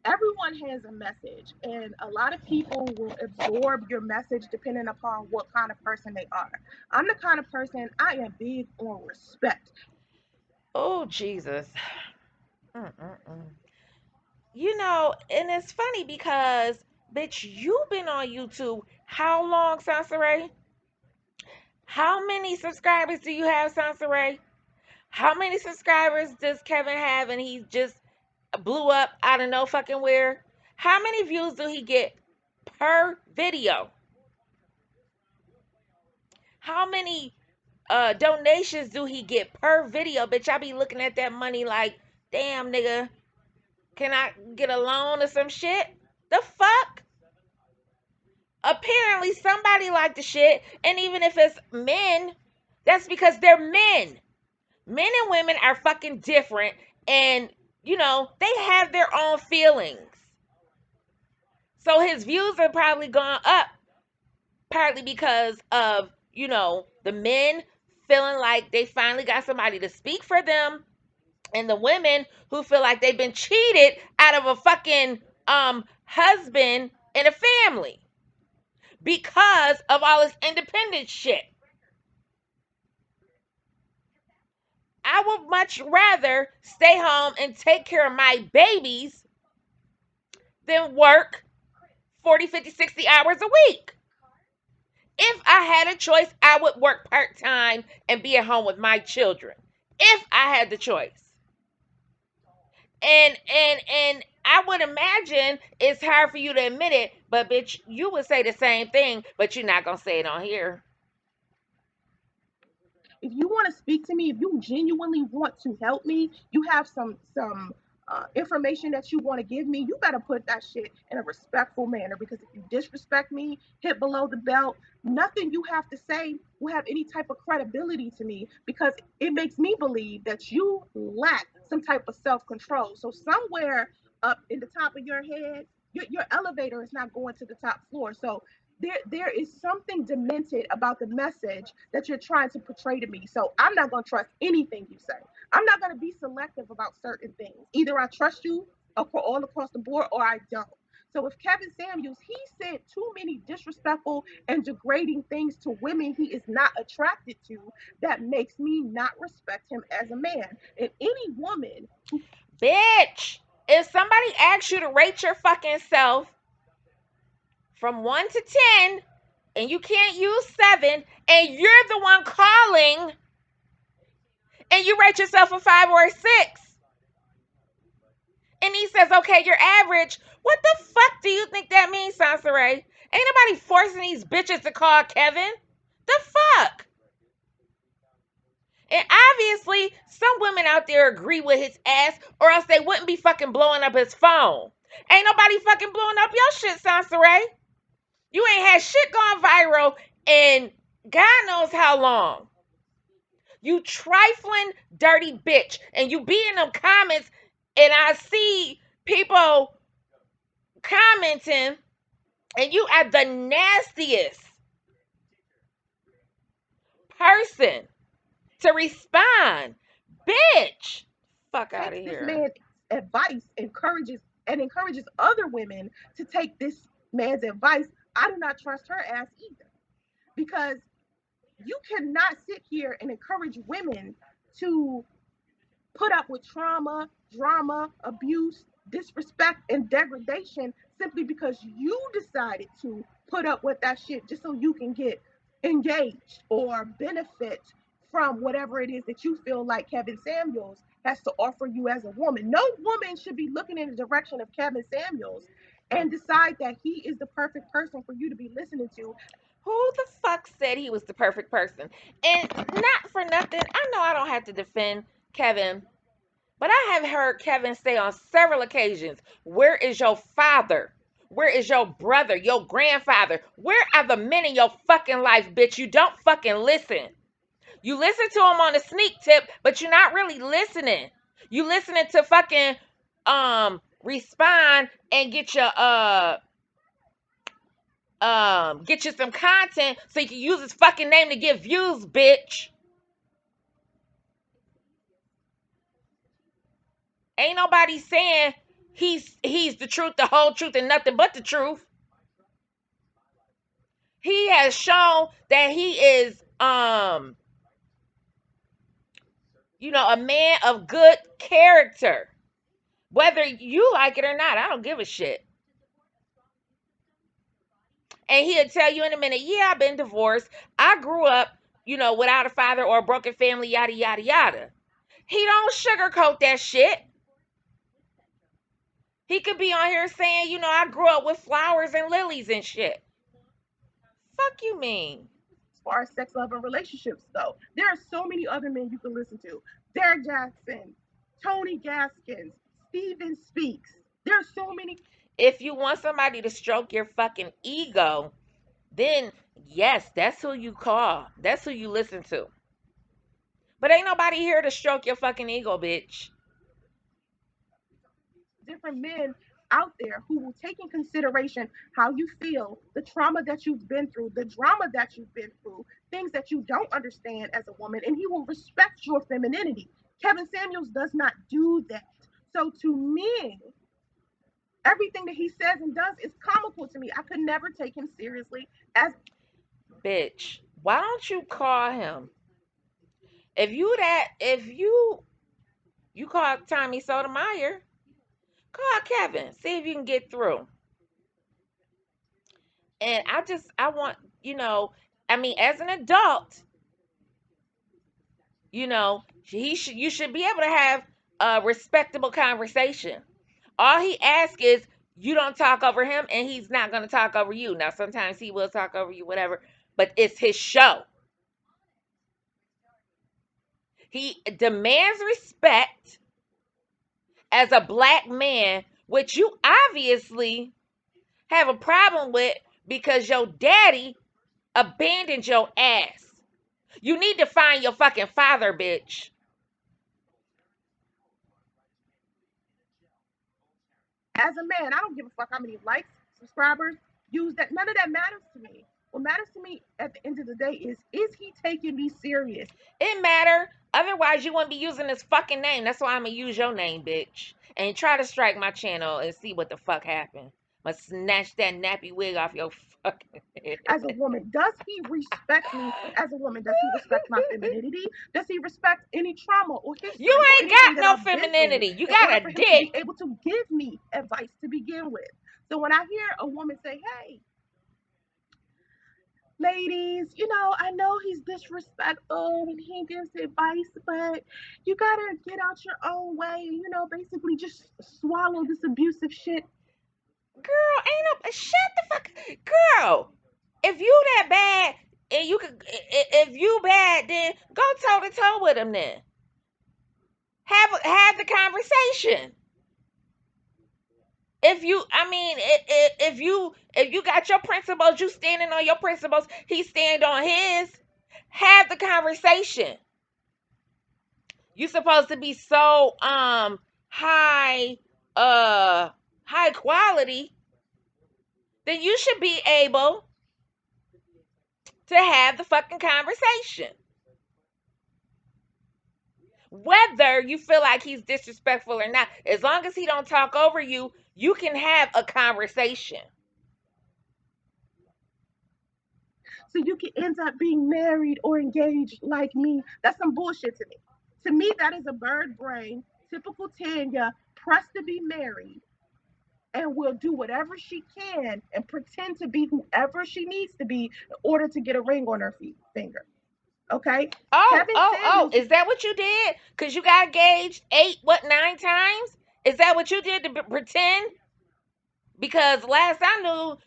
Everyone has a message, and a lot of people will absorb your message depending upon what kind of person they are. I'm the kind of person I am big on respect. Oh, Jesus. Mm-mm-mm. And it's funny because, bitch, you've been on YouTube how long, Sansaray? How many subscribers do you have, Sansaray? How many subscribers does Kevin have and he just blew up out of no fucking where? How many views do he get per video? How many donations do he get per video? Bitch, I be looking at that money like, damn, nigga, can I get a loan or some shit? The fuck? Apparently somebody liked the shit, and even if it's men, that's because they're men. Men and women are fucking different, and they have their own feelings. So his views are probably gone up partly because of, the men feeling like they finally got somebody to speak for them, and the women who feel like they've been cheated out of a fucking husband and a family because of all this independent shit. I would much rather stay home and take care of my babies than work 40, 50, 60 hours a week. If I had a choice, I would work part-time and be at home with my children. If I had the choice. And I would imagine it's hard for you to admit it, but bitch, you would say the same thing, but you're not gonna say it on here. If you want to speak to me, if you genuinely want to help me, you have some information that you want to give me, you better put that shit in a respectful manner. Because if you disrespect me, hit below the belt, nothing you have to say will have any type of credibility to me, because it makes me believe that you lack some type of self control. So somewhere up in the top of your head, your elevator is not going to the top floor. So there is something demented about the message that you're trying to portray to me. So I'm not going to trust anything you say. I'm not going to be selective about certain things. Either I trust you all across the board, or I don't. So if Kevin Samuels, he said too many disrespectful and degrading things to women he is not attracted to, that makes me not respect him as a man. And any woman who, Bitch, if somebody asks you to rate your fucking self from 1 to 10 and you can't use 7 and you're the one calling and you rate yourself a 5 or a 6 and he says, okay, you're average, what the fuck do you think that means, Soncerae? Ain't nobody forcing these bitches to call Kevin. The fuck? And obviously, some women out there agree with his ass, or else they wouldn't be fucking blowing up his phone. Ain't nobody fucking blowing up your shit, Soncerae. You ain't had shit going viral in God knows how long. You trifling dirty bitch. And you be in them comments, and I see people commenting, and you are the nastiest person to respond. Bitch. Fuck out takes of this here. man's advice, encourages other women to take this man's advice, I do not trust her ass either. Because you cannot sit here and encourage women to put up with trauma, drama, abuse, disrespect, and degradation simply because you decided to put up with that shit just so you can get engaged or benefit from whatever it is that you feel like Kevin Samuels has to offer you as a woman. No woman should be looking in the direction of Kevin Samuels and decide that he is the perfect person for you to be listening to. Who the fuck said he was the perfect person? And not for nothing, I know I don't have to defend Kevin, but I have heard Kevin say on several occasions, where is your father? Where is your brother, your grandfather? Where are the men in your fucking life, bitch? You don't fucking listen. You listen to him on a sneak tip, but you're not really listening. You listening to fucking respond and get you some content so you can use his fucking name to get views, bitch. Ain't nobody saying he's the truth, the whole truth, and nothing but the truth. He has shown that he is a man of good character. Whether you like it or not, I don't give a shit. And he'll tell you in a minute, yeah, I've been divorced. I grew up, without a father or a broken family, yada yada yada. He don't sugarcoat that shit. He could be on here saying, I grew up with flowers and lilies and shit. Fuck you mean? As far as sex, love, and relationships go, there are so many other men you can listen to. Derek Jackson, Tony Gaskins, Steven Speaks. There are so many. If you want somebody to stroke your fucking ego, then yes, that's who you call. That's who you listen to. But ain't nobody here to stroke your fucking ego, bitch. Different men out there who will take in consideration how you feel, the trauma that you've been through, the drama that you've been through, things that you don't understand as a woman, and he will respect your femininity. Kevin Samuels does not do that. So to me, everything that he says and does is comical to me. I could never take him seriously as Bitch, why don't you call him? If you call Tommy Sotomayor, call Kevin. See if you can get through. And I want, I mean, as an adult, you should be able to have a respectable conversation. All he asks is you don't talk over him and he's not going to talk over you. Now sometimes he will talk over you, whatever, but it's his show. He demands respect as a black man, which you obviously have a problem with because your daddy abandoned your ass. You need to find your fucking father, bitch. as a man. I don't give a fuck how many likes, subscribers, views. That none of that matters to me. What matters to me at the end of the day is he taking me serious? It matter. Otherwise, you wouldn't be using this fucking name. That's why I'm gonna use your name, bitch. And try to strike my channel and see what the fuck happened. I'ma snatch that nappy wig off your fucking head. As a woman, does he respect me as a woman? Does he respect my femininity? Does he respect any trauma or You history or ain't anything got that no I've been through femininity. You in order got a for him to be dick. able to give me advice to begin with? So when I hear a woman say, hey, ladies, I know he's disrespectful when he gives advice, but you gotta get out your own way and, basically just swallow this abusive shit. Girl, ain't no shut the fuck. Girl, if you that bad and you could, if you bad, then go toe to toe with him. Then have the conversation. I mean, if you got your principles, you standing on your principles. He stand on his. Have the conversation. You supposed to be so high uh high quality. Then you should be able to have the fucking conversation. Whether you feel like he's disrespectful or not, as long as he don't talk over you, you can have a conversation. So you can end up being married or engaged like me. That's some bullshit to me. To me, that is a bird brain, typical Tanya, pressed to be married and will do whatever she can and pretend to be whoever she needs to be in order to get a ring on her finger. Okay? Oh, Kevin oh, oh, Samuels, is that what you did? Because you got engaged 9 times? Is that what you did to pretend? Because last I knew,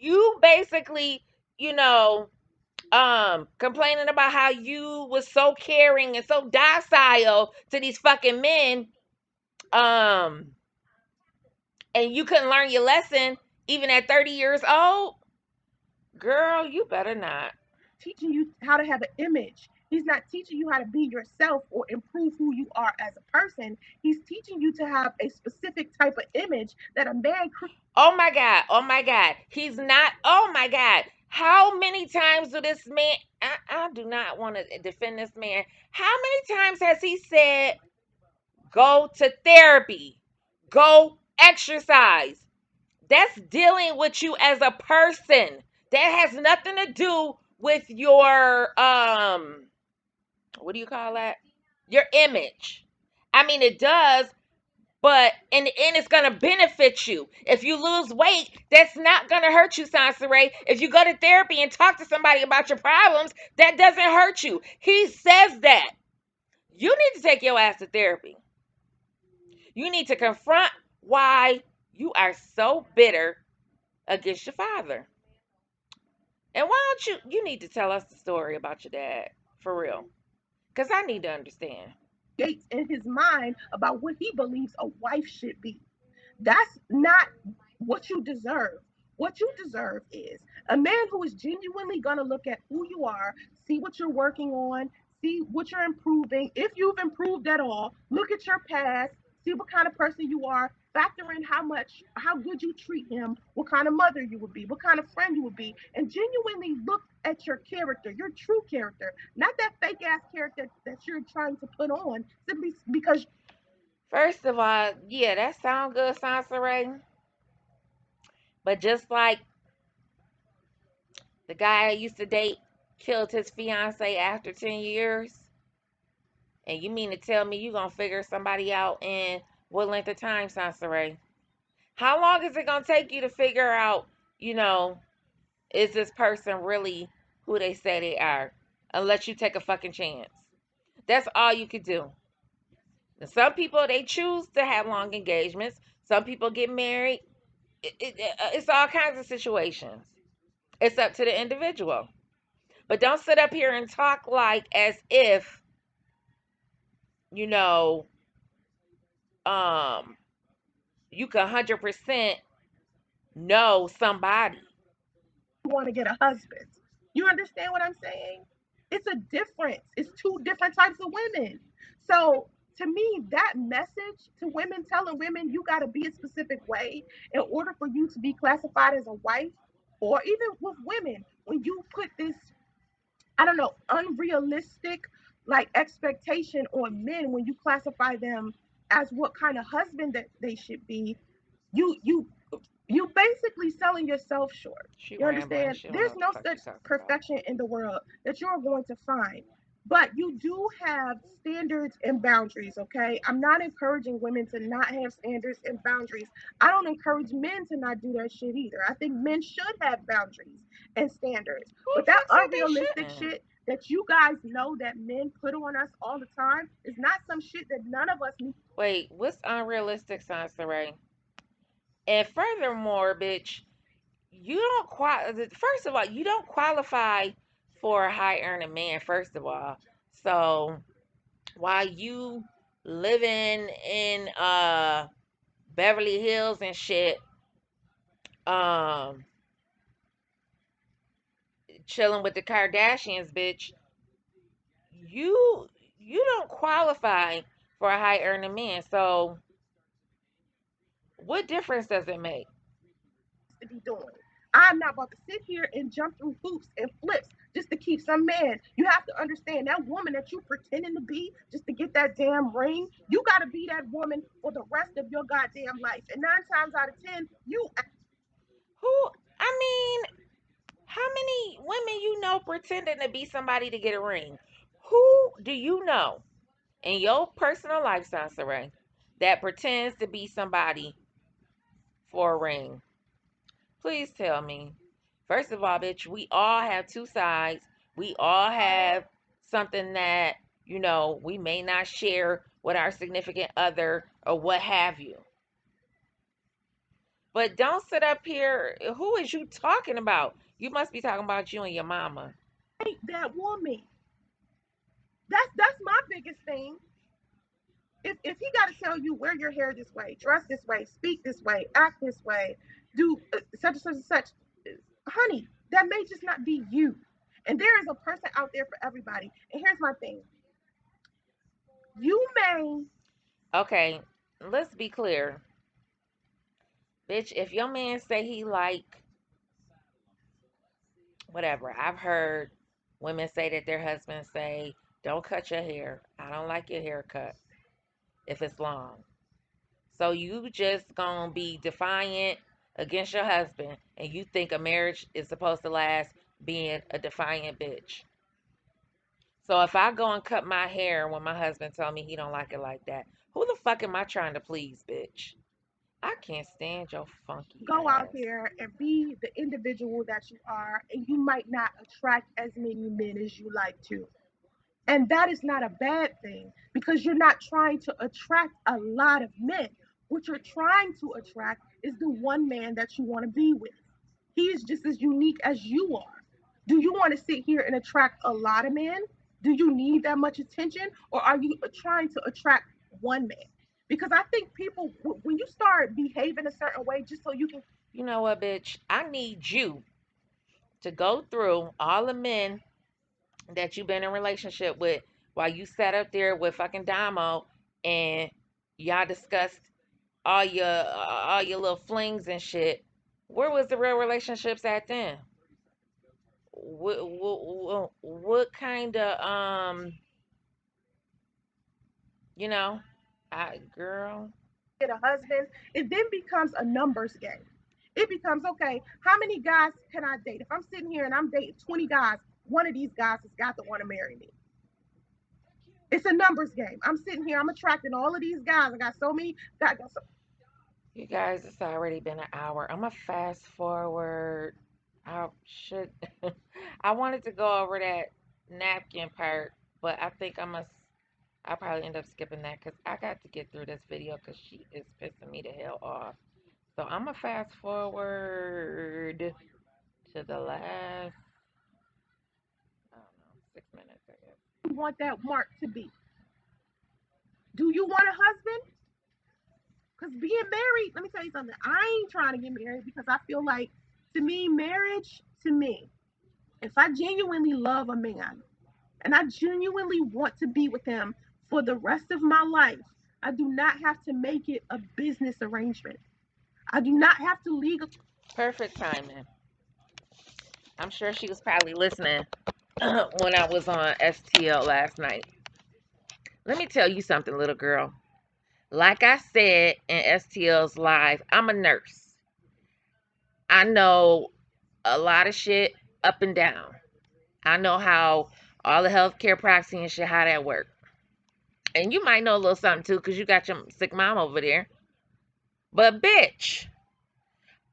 you basically, you know, complaining about how you was so caring and so docile to these fucking men, um, and you couldn't learn your lesson even at 30 years old. Girl, you better not. teaching you how to have an image. He's not teaching you how to be yourself or improve who you are as a person. He's teaching you to have a specific type of image that a man Oh my God. Oh my God. He's not. Oh my God. How many times do this man? I do not want to defend this man. How many times has he said, go to therapy, go exercise? That's dealing with you as a person. That has nothing to do with your, what do you call that? Your image. I mean, it does, but in the end, it's going to benefit you. If you lose weight, that's not going to hurt you, Soncerae. If you go to therapy and talk to somebody about your problems, that doesn't hurt you. He says that. You need to take your ass to therapy. You need to confront why you are so bitter against your father. And why don't you need to tell us the story about your dad, for real. Because I need to understand. creates in his mind about what he believes a wife should be. That's not what you deserve. What you deserve is a man who is genuinely going to look at who you are, see what you're working on, see what you're improving, if you've improved at all. Look at your past, see what kind of person you are, factor in how good you treat him, what kind of mother you would be, what kind of friend you would be, and genuinely look at your character, your true character, not that fake ass character that you're trying to put on simply because First of all, yeah, that sound good, Soncerae. But just like the guy I used to date killed his fiance after 10 years, and you mean to tell me you gonna figure somebody out in what length of time, Soncerae? How long is it gonna take you to figure out, you know, is this person really who they say they are? Unless you take a fucking chance. That's all you could do. Now, some people, they choose to have long engagements. Some people get married. It's all kinds of situations. It's up to the individual. But don't sit up here and talk like as if, you know, um, you can 100% know somebody. you want to get a husband. You understand what I'm saying? It's a difference. It's two different types of women. So to me, that message to women, telling women you got to be a specific way in order for you to be classified as a wife, or even with women, when you put this, I don't know, unrealistic like expectation on men when you classify them as what kind of husband that they should be, you you basically selling yourself short. She You rambling. understand? She don't know There's what the no fuck such she talking about. perfection in the world that you're going to find. But you do have standards and boundaries, okay? I'm not encouraging women to not have standards and boundaries. I don't encourage men to not do that shit either. I think men should have boundaries and standards. Who But the that fuck said they unrealistic shouldn't? shit that you guys know that men put on us all the time is not some shit that none of us need. Wait, what's unrealistic, Sansaray? And furthermore, bitch, you don't first of all, you don't qualify for a high earning man, first of all. So while you living in Beverly Hills and shit, um, chilling with the Kardashians, bitch, you you don't qualify for a high earning man. So what difference does it make? To be doing. I'm not about to sit here and jump through hoops and flips just to keep some man. You have to understand that woman that you pretending to be just to get that damn ring. You got to be that woman for the rest of your goddamn life. And 9 times out of 10, you Who I mean, how many women you know pretending to be somebody to get a ring? Who do you know in your personal life, Sansaray, that pretends to be somebody for a ring? Please tell me. First of all, bitch, we all have two sides. We all have something that, we may not share with our significant other or what have you. But don't sit up here. Who is you talking about? You must be talking about you and your mama. ain't that woman. That's my biggest thing. If he got to tell you wear your hair this way, dress this way, speak this way, act this way, do such and such and such, honey, that may just not be you. And there is a person out there for everybody. And here's my thing: you may Okay, let's be clear. Bitch, if your man say he like whatever, I've heard women say that their husbands say, don't cut your hair. I don't like your haircut if it's long. So you just gonna be defiant against your husband and you think a marriage is supposed to last being a defiant bitch. So if I go and cut my hair when my husband tell me he don't like it like that, who the fuck am I trying to please, bitch? I can't stand your funky go out ass. here and be the individual that you are, and you might not attract as many men as you like to. And that is not a bad thing because you're not trying to attract a lot of men. What you're trying to attract is the one man that you want to be with. He is just as unique as you are. Do you want to sit here and attract a lot of men? Do you need that much attention? Or are you trying to attract one man? Because I think people, when you start behaving a certain way just so you can You know what, bitch? I need you to go through all the men that you've been in a relationship with while you sat up there with fucking Damo and y'all discussed all your little flings and shit. Where was the real relationships at then? What kind of you know, I girl. get a husband, it then becomes a numbers game. It becomes okay, how many guys can I date? If I'm sitting here and I'm dating 20 guys, one of these guys has got to want to marry me. It's a numbers game. I'm sitting here, I'm attracting all of these guys. I got so many guys. You guys, it's already been an hour. I'm gonna fast forward. I should. I wanted to go over that napkin part, but I think I'll probably end up skipping that because I got to get through this video because she is pissing me the hell off. So I'm gonna fast forward to the last, I don't know, 6 minutes, I guess. You want that mark to be? Do you want a husband? Because being married, let me tell you something. I ain't trying to get married because I feel like, to me, marriage, to me, if I genuinely love a man and I genuinely want to be with him for the rest of my life, I do not have to make it a business arrangement. I do not have to legal. Perfect timing. I'm sure she was probably listening when I was on STL last night. Let me tell you something, little girl. Like I said in STL's live, I'm a nurse. I know a lot of shit up and down. I know how all the healthcare proxy and shit, how that work. And you might know a little something too, because you got your sick mom over there. But bitch,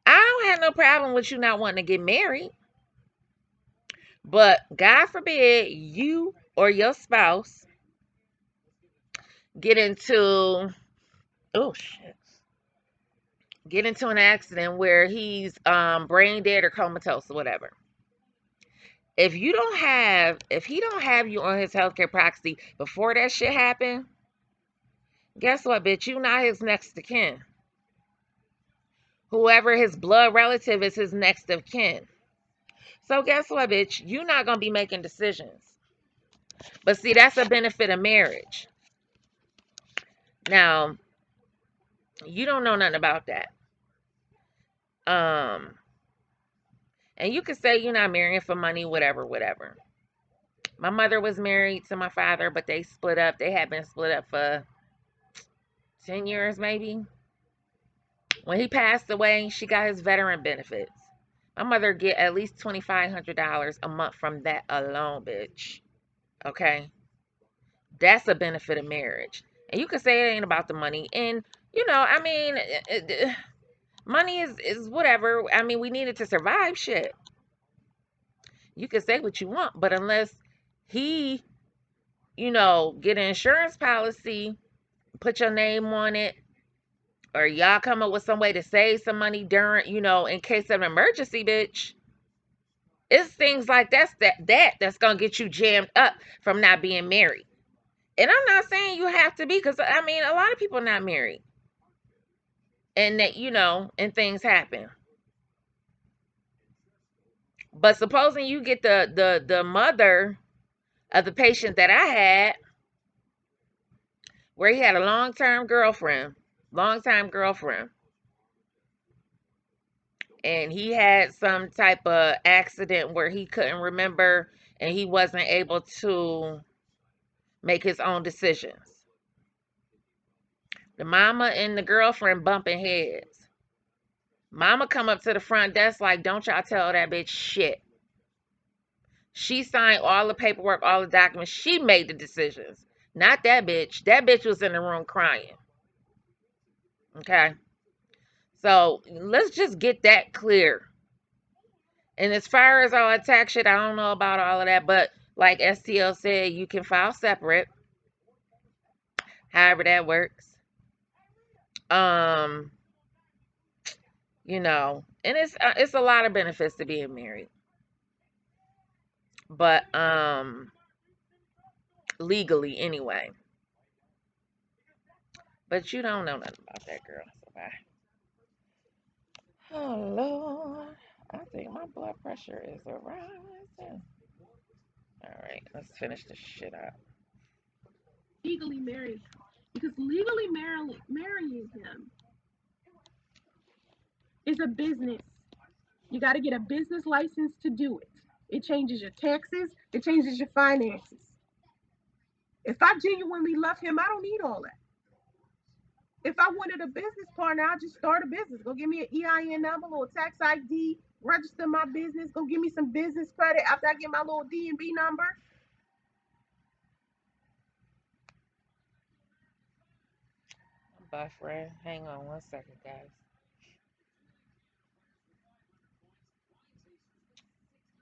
I don't have no problem with you not wanting to get married. But God forbid you or your spouse get into oh shit. Get into an accident where he's brain dead or comatose or whatever. If he don't have you on his healthcare proxy before that shit happened, guess what, bitch? You not his next of kin. Whoever his blood relative is his next of kin. So guess what, bitch? You not gonna be making decisions. But see, that's a benefit of marriage. Now, you don't know nothing about that. Um, and you can say you're not marrying for money, whatever, whatever. My mother was married to my father, but they split up. They had been split up for 10 years, maybe. When he passed away, she got his veteran benefits. My mother get at least $2,500 a month from that alone, bitch. Okay? That's a benefit of marriage. And you can say it ain't about the money. And, I mean, money is whatever. I mean, we need it to survive shit. You can say what you want, but unless he, get an insurance policy, put your name on it, or y'all come up with some way to save some money during, in case of an emergency, bitch. It's things like that's gonna get you jammed up from not being married. And I'm not saying you have to be, because I mean a lot of people are not married. And that, and things happen. But supposing you get the mother of the patient that I had, where he had a long time girlfriend, and he had some type of accident where he couldn't remember and he wasn't able to make his own decisions. The mama and the girlfriend bumping heads. Mama come up to the front desk like, don't y'all tell that bitch shit. She signed all the paperwork, all the documents. She made the decisions. Not that bitch. That bitch was in the room crying. Okay. So let's just get that clear. And as far as all that tax shit, I don't know about all of that. But like STL said, you can file separate. However that works. Um, and it's a lot of benefits to being married. But legally anyway. But you don't know nothing about that, girl. So bye. Oh Lord. I think my blood pressure is rising. All right, let's finish this shit up. legally marry him. Because legally marrying him is a business. You got to get a business license to do it. It changes your taxes, it changes your finances. If I genuinely love him, I don't need all that. If I wanted a business partner, I'll just start a business. Go give me an EIN number or tax ID, register my business, go give me some business credit after I get my little D&B number. I'm buffering. Hang on 1 second, guys.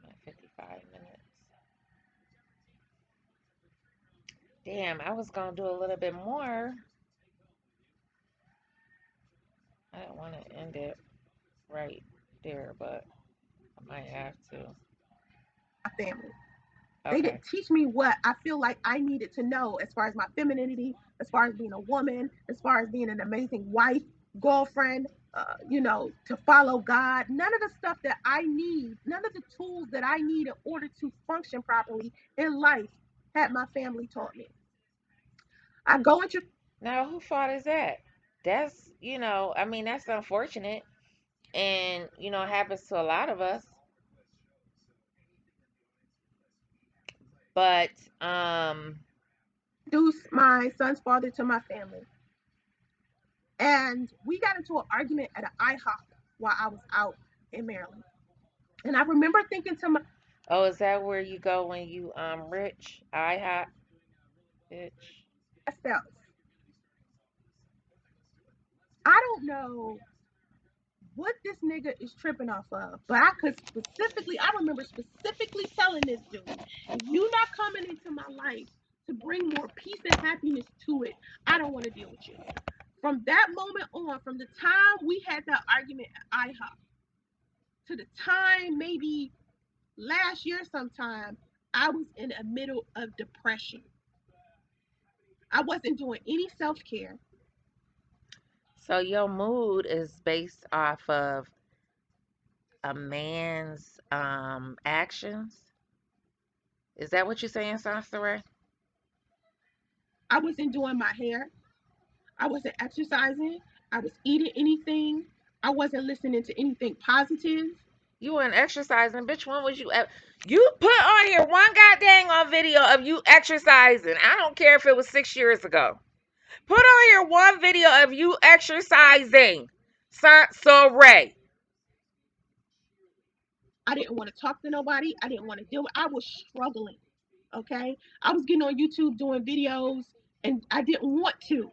I'm at 55 minutes. Damn, I was gonna do a little bit more. I didn't want to end it right there, but I might have to. My family. They Okay. didn't teach me what I feel like I needed to know as far as my femininity, as far as being a woman, as far as being an amazing wife, girlfriend, to follow God. None of the stuff that I need, none of the tools that I need in order to function properly in life had my family taught me. I go into Now, who fault is that? That's, I mean, that's unfortunate and, happens to a lot of us. But, introduce my son's father to my family. And we got into an argument at an IHOP while I was out in Maryland. And I remember thinking to oh, is that where you go when you, rich? I hot, bitch. myself, I don't know what this nigga is tripping off of, but I remember specifically telling this dude, if you not coming into my life to bring more peace and happiness to it, I don't want to deal with you. From that moment on, from the time we had that argument at IHOP to the time maybe last year sometime, I was in the middle of depression. I wasn't doing any self care. So your mood is based off of a man's actions. Is that what you're saying, Soncerae? I wasn't doing my hair. I wasn't exercising. I was eating anything. I wasn't listening to anything positive. You weren't exercising, bitch. When was you? You put on here one goddamn on video of you exercising. I don't care if it was 6 years ago. Put on here one video of you exercising. Soncerae. I didn't want to talk to nobody. I didn't want to deal with. I was struggling. Okay, I was getting on YouTube doing videos, and I didn't want to.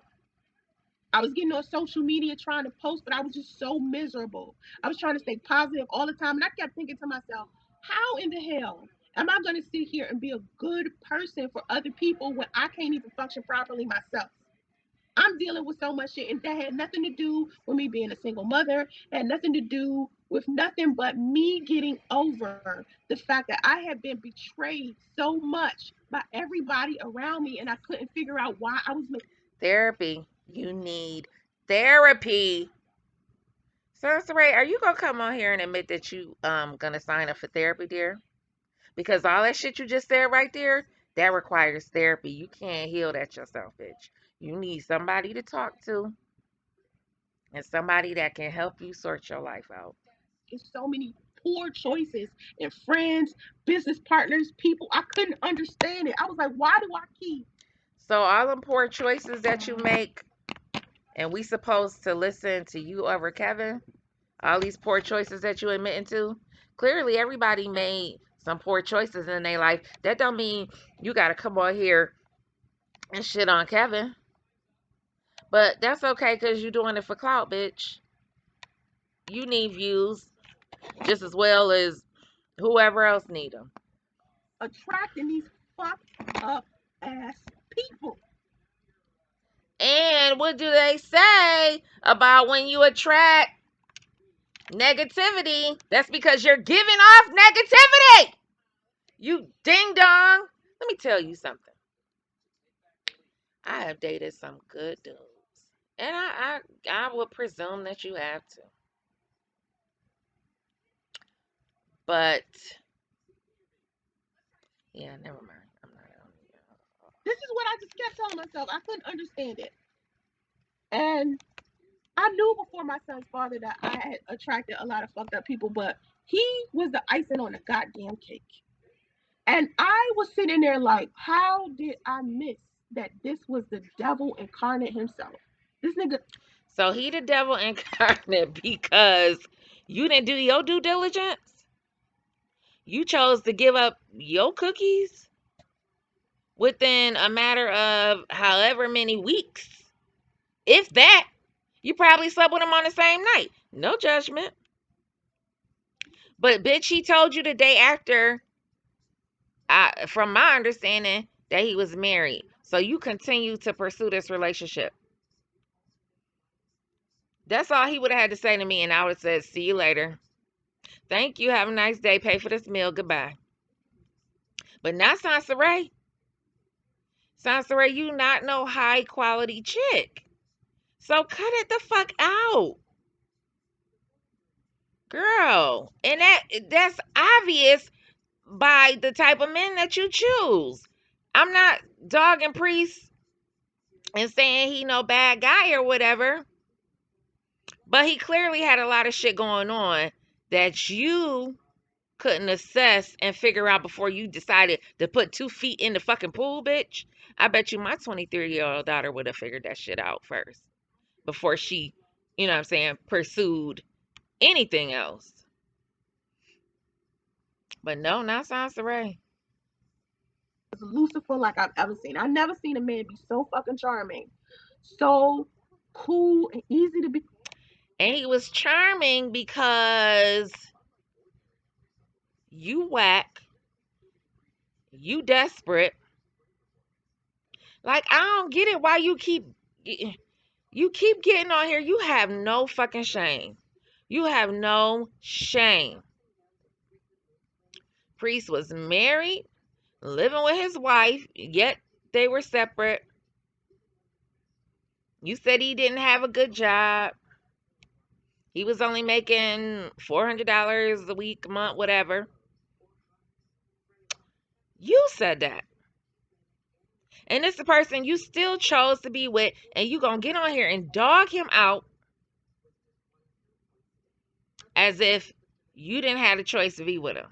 I was getting on social media trying to post, but I was just so miserable. I was trying to stay positive all the time, and I kept thinking to myself, how in the hell am I going to sit here and be a good person for other people when I can't even function properly myself? I'm dealing with so much shit, and that had nothing to do with me being a single mother. It had nothing to do with nothing but me getting over the fact that I had been betrayed so much by everybody around me, and I couldn't figure out why I was making. Therapy. You need therapy. Soncerae, are you gonna come on here and admit that you gonna sign up for therapy, dear? Because all that shit you just said right there, that requires therapy. You can't heal that yourself, bitch. You need somebody to talk to and somebody that can help you sort your life out. So many poor choices and friends, business partners, people. I couldn't understand it. I was like, why do I keep So all them poor choices that you make, and we supposed to listen to you over Kevin, all these poor choices that you admitting to, clearly everybody made some poor choices in their life. That don't mean you gotta come on here and shit on Kevin. But that's okay because you're doing it for clout, bitch. You need views just as well as whoever else need them. attracting these fucked up ass people? And what do they say about when you attract negativity? That's because you're giving off negativity. You ding dong. Let me tell you something. I have dated some good dudes. And I would presume that you have to. But yeah, never mind. I'm not on. This is what I just kept telling myself. I couldn't understand it. And I knew before my son's father that I had attracted a lot of fucked up people, but he was the icing on the goddamn cake. And I was sitting there like, how did I miss that this was the devil incarnate himself? This nigga, So he the devil incarnate because you didn't do your due diligence. You chose to give up your cookies within a matter of however many weeks. If that, you probably slept with him on the same night. No judgment. But bitch, he told you the day after, from my understanding, that he was married. So you continue to pursue this relationship. That's all he would have had to say to me, and I would have said, see you later. Thank you. Have a nice day. Pay for this meal. Goodbye. But not Soncerae. Soncerae, you not no high quality chick. So cut it the fuck out. Girl. And that's obvious by the type of men that you choose. I'm not dogging Priest and saying he no bad guy or whatever, but he clearly had a lot of shit going on that you couldn't assess and figure out before you decided to put 2 feet in the fucking pool, bitch. I bet you my 23-year-old daughter would have figured that shit out first before she, you know what I'm saying, pursued anything else. But no, not Sansaray. was Lucifer like I've ever seen. I never seen a man be so fucking charming, so cool and easy to be. And he was charming because you whack, you desperate. Like I don't get it why you keep getting on here. You have no fucking shame. You have no shame. Priest was married, living with his wife, yet they were separate. You said he didn't have a good job. He was only making $400 a week, a month, whatever. You said that. And it's the person you still chose to be with, and you gonna get on here and dog him out as if you didn't have a choice to be with him.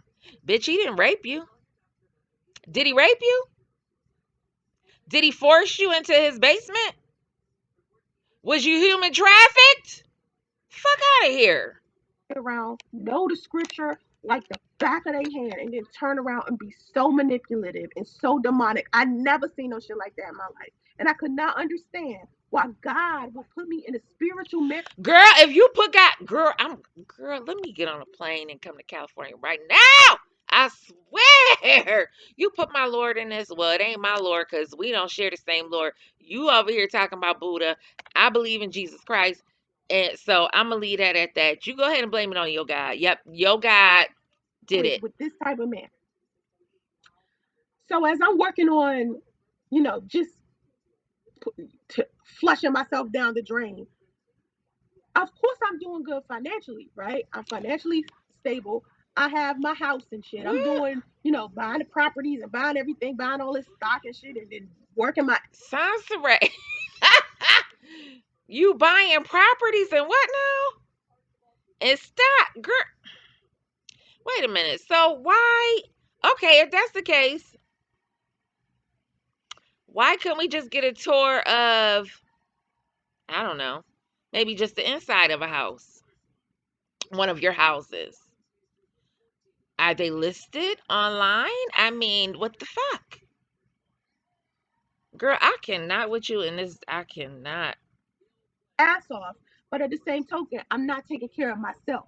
Bitch, he didn't rape you. Did he rape you? Did he force you into his basement? Was you human trafficked? Fuck out of here. Around, know the scripture like the back of their hand, and then turn around and be so manipulative and so demonic. I never seen no shit like that in my life. And I could not understand why God would put me in a spiritual marriage Girl, if you put God, girl, let me get on a plane and come to California right now. I swear. You put my Lord in this. Well, it ain't my Lord because we don't share the same Lord. You over here talking about Buddha. I believe in Jesus Christ. And so I'm going to leave that at that. You go ahead and blame it on your God. Yep, your God did it. with this type of man. So as I'm working on, just flushing myself down the drain, of course I'm doing good financially, right? I'm financially stable. I have my house and shit. I'm What? doing, buying the properties and buying everything, buying all this stock and shit, and then working my Soncerae. You buying properties and what now? And stop, girl. Wait a minute. So why? Okay, if that's the case, why couldn't we just get a tour of, I don't know, maybe just the inside of a house, one of your houses? Are they listed online? I mean, what the fuck? Girl, I cannot with you in this. I cannot. ass off. But at the same token, I'm not taking care of myself.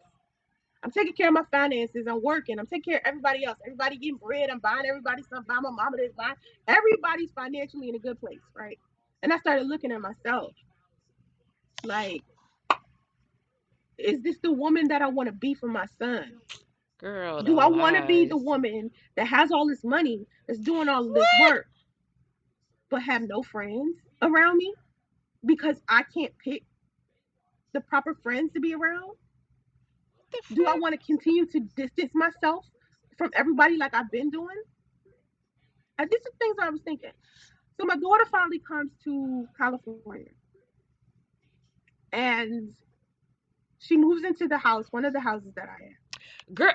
I'm taking care of my finances. I'm working. I'm taking care of everybody else. Everybody getting bread. I'm buying everybody something. Buying my mama this. Buying. Everybody's financially in a good place, right? And I started looking at myself like, is this the woman that I want to be for my son? Girl, the Do I want to be the lies. woman that has all this money, that's doing all of this What? work, but have no friends around me because I can't pick the proper friends to be around? What the Do I fuck? want to continue to distance myself from everybody like I've been doing? And these are things I was thinking. So my daughter finally comes to California, and she moves into the house, one of the houses that I am. Girl,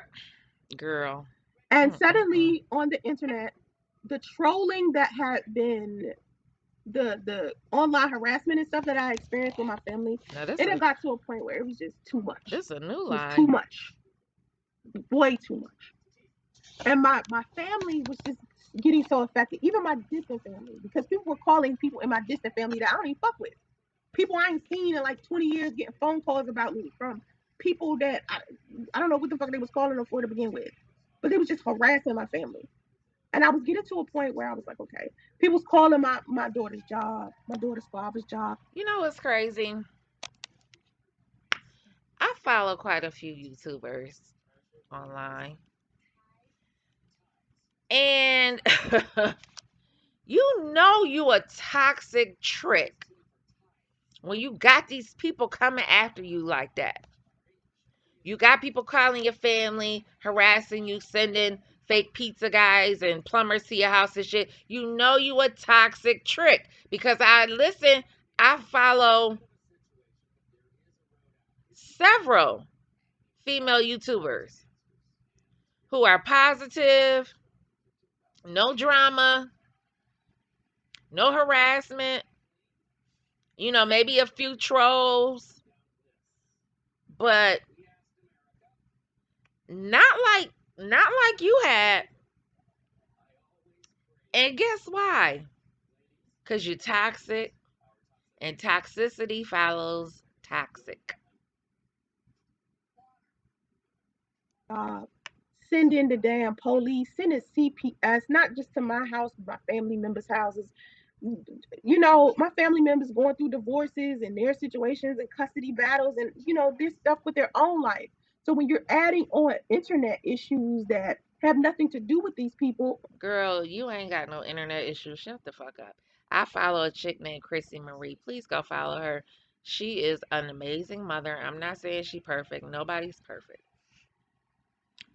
girl. And Mm-mm-mm. suddenly on the internet, the trolling that had been the online harassment and stuff that I experienced with my family, Now this it had a got to a point where it was just too much. this a new It was too lie. much, way too much. And my family was just getting so affected, even my distant family, because people were calling people in my distant family that I don't even fuck with. People I ain't seen in like 20 years getting phone calls about me from people that I don't know what the fuck they was calling them for to begin with. But they was just harassing my family. And I was getting to a point where I was like, okay, people's calling my daughter's job, my daughter's father's job. You know what's crazy? I follow quite a few YouTubers online. And you a toxic trick when you got these people coming after you like that. You got people calling your family, harassing you, sending fake pizza guys and plumbers to your house and shit. You a toxic trick because I follow several female YouTubers who are positive, no drama, no harassment, maybe a few trolls, but not not like you had. And guess why? Cuz you're toxic and toxicity follows toxic. Uh, Sending the damn police, sending CPS, not just to my house, but my family members' houses. My family members going through divorces and their situations and custody battles and, this stuff with their own life. So when you're adding on internet issues that have nothing to do with these people, Girl, you ain't got no internet issues. Shut the fuck up. I follow a chick named Chrissy Marie. Please go follow her. She is an amazing mother. I'm not saying she perfect. Nobody's perfect.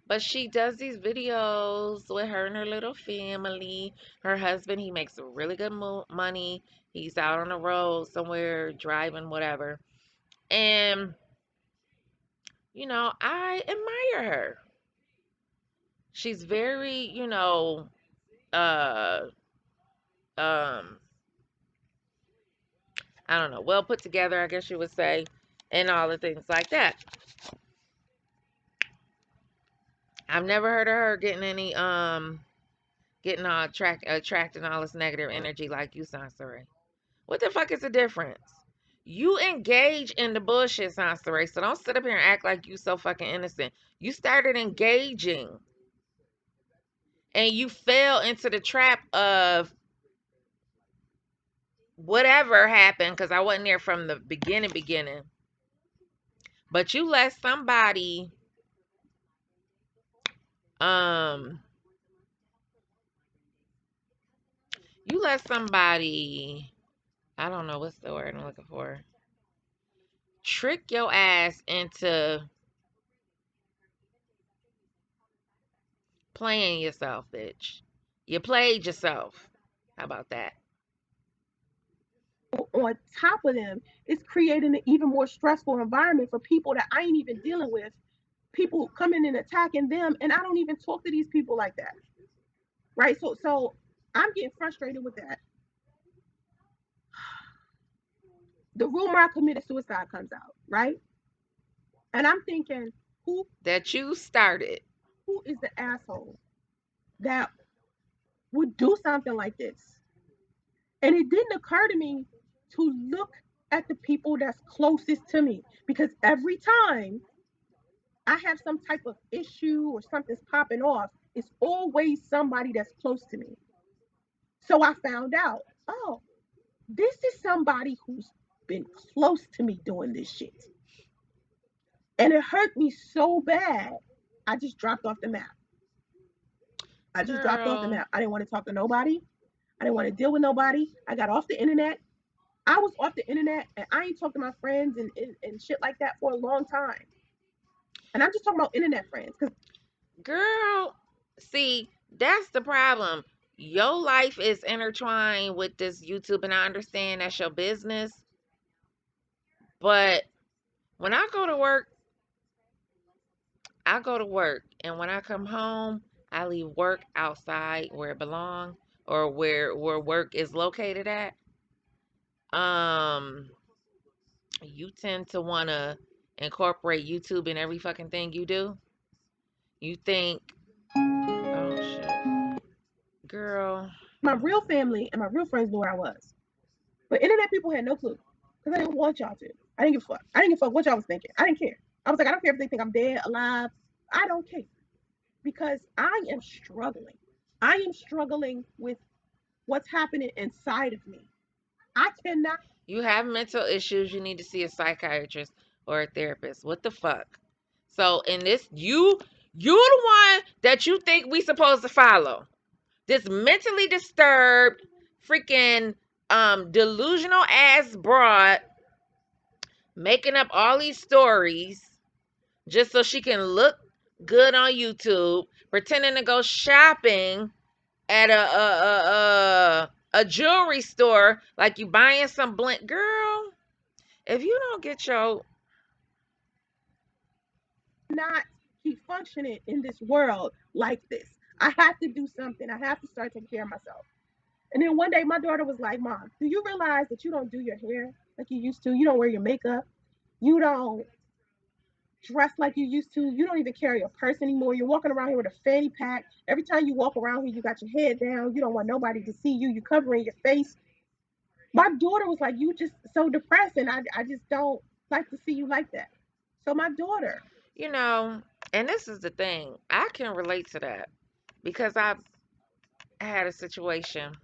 But she does these videos with her and her little family. Her husband, he makes really good money. He's out on the road somewhere, driving, whatever. And, I admire her. She's very, uh, um, I don't know, well put together, I guess you would say, and all the things like that. I've never heard of her getting all attracting all this negative energy like you, Soncerae. What the fuck is the difference? You engage in the bullshit, Soncerae, so don't sit up here and act like you so fucking innocent. You started engaging and you fell into the trap of whatever happened, because I wasn't there from the beginning. But um you let somebody, I don't know what's the word I'm looking for, trick your ass into playing yourself, bitch. You played yourself. How about that? on top of them, it's creating an even more stressful environment for people that I ain't even dealing with. People coming and attacking them, and I don't even talk to these people like that, right? So I'm getting frustrated with that. The rumor I committed suicide comes out, right? And I'm thinking, who That you started. who is the asshole that would do something like this? And it didn't occur to me to look at the people that's closest to me because every time I have some type of issue or something's popping off, it's always somebody that's close to me. So I found out, oh, this is somebody who's been close to me doing this shit. And it hurt me so bad, I just dropped off the map. I just dropped off the Girl, map. I didn't want to talk to nobody. I didn't want to deal with nobody. I got off the internet. I was off the internet and I ain't talked to my friends and shit like that for a long time. And I'm just talking about internet friends because girl, see, that's the problem. your life is intertwined with this YouTube, and I understand that's your business. But when I go to work, I go to work, and when I come home, I leave work outside where it belongs, or where work is located at. Um, you tend to want to incorporate YouTube in every fucking thing you do. You think, oh shit, girl. My real family and my real friends knew where I was. But internet people had no clue. Because I didn't want y'all to. I didn't give a fuck. I didn't give a fuck what y'all was thinking. I didn't care. I was like, I don't care if they think I'm dead, alive. I don't care. Because I am struggling. I am struggling with what's happening inside of me. I cannot. You have mental issues, you need to see a psychiatrist or a therapist. What the fuck? So in this, you the one that you think we supposed to follow. This mentally disturbed, freaking delusional ass broad making up all these stories just so she can look good on YouTube, pretending to go shopping at a jewelry store like you buying some bling. Girl, if you don't get your, Not keep functioning in this world like this. I have to do something. I have to start taking care of myself. And then one day my daughter was like, Mom, do you realize that you don't do your hair like you used to? You don't wear your makeup. You don't dress like you used to. You don't even carry a purse anymore. You're walking around here with a fanny pack. Every time you walk around here, you got your head down. You don't want nobody to see you. You're covering your face. My daughter was like, You just so depressed, and I just don't like to see you like that. So my daughter, you know, and this is the thing. I can relate to that because I had a situation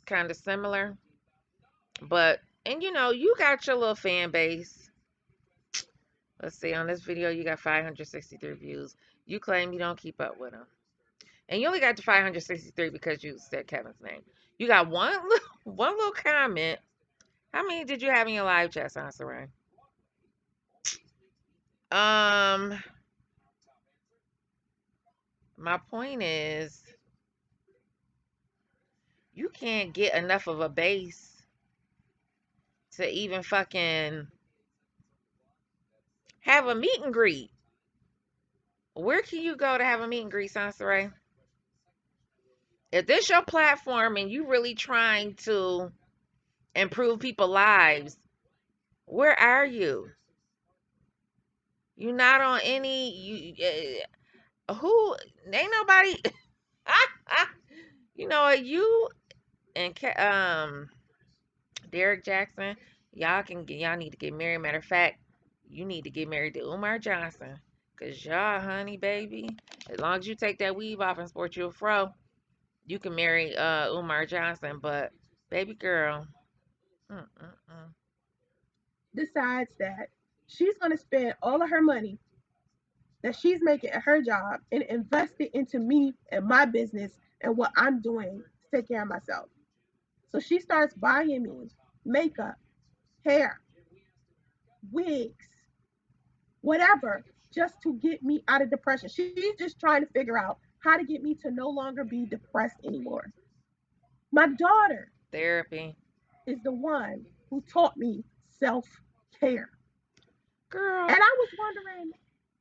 kind of similar, but and you got your little fan base. Let's see, on this video, you got 563 views. You claim you don't keep up with them. And you only got to 563 because you said Kevin's name. You got one little comment. How many did you have in your live chat, Soncerae? Um, my point is, you can't get enough of a base to even fucking have a meet and greet. Where can you go to have a meet and greet, Soncerae? If this your platform and you really trying to improve people's lives, where are you? You not on any who ain't nobody you and Derek Jackson, y'all need to get married. Matter of fact, you need to get married to Umar Johnson. Cause y'all, honey baby, as long as you take that weave off and sport you a fro, you can marry Umar Johnson. But baby girl, mm-mm-mm. decides that she's going to spend all of her money that she's making at her job and invest it into me and my business and what I'm doing to take care of myself. So she starts buying me makeup, hair, wigs, whatever, just to get me out of depression. She's just trying to figure out how to get me to no longer be depressed anymore. My daughter Therapy, is the one who taught me self care. girl. And I was wondering,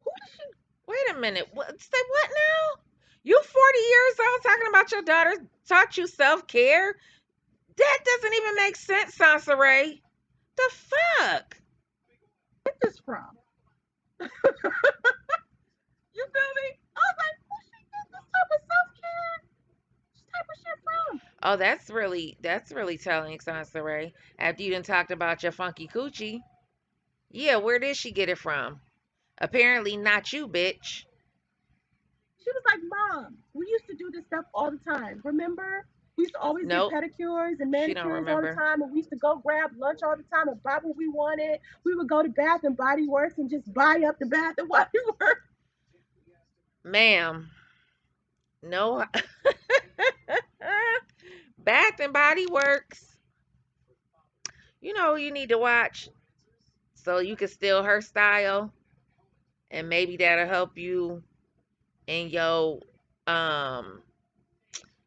who did she? Wait a minute. Say what now? You 40 years old talking about your daughter taught you self care? That doesn't even make sense, Sansaray. The fuck? Get this from? You feel me? I was like, who she get this type of self care, type of shit from? Oh, that's really telling, Sansaray. After you done talked about your funky coochie. Yeah, where did she get it from? Apparently not you, bitch. She was like, Mom, we used to do this stuff all the time. Remember? We used to always get Nope, pedicures and she don't manicures all the remember. time, and we used to go grab lunch all the time and buy what we wanted. We would go to Bath and Body Works and just buy up the Bath and Body Works. Ma'am, no. Bath and Body Works. You know who you need to watch so you can steal her style, and maybe that'll help you in your um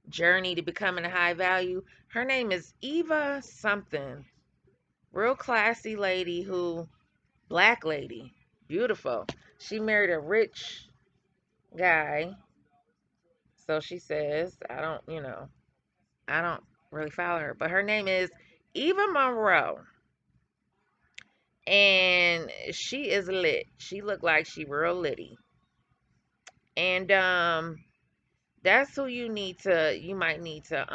journey to becoming a high value. Her name is Eva something. Real classy lady who, black lady, beautiful. She married a rich guy. So she says, I don't really follow her, but her name is Eva Monroe. And she is lit. She looked like she real litty. And that's who you might need to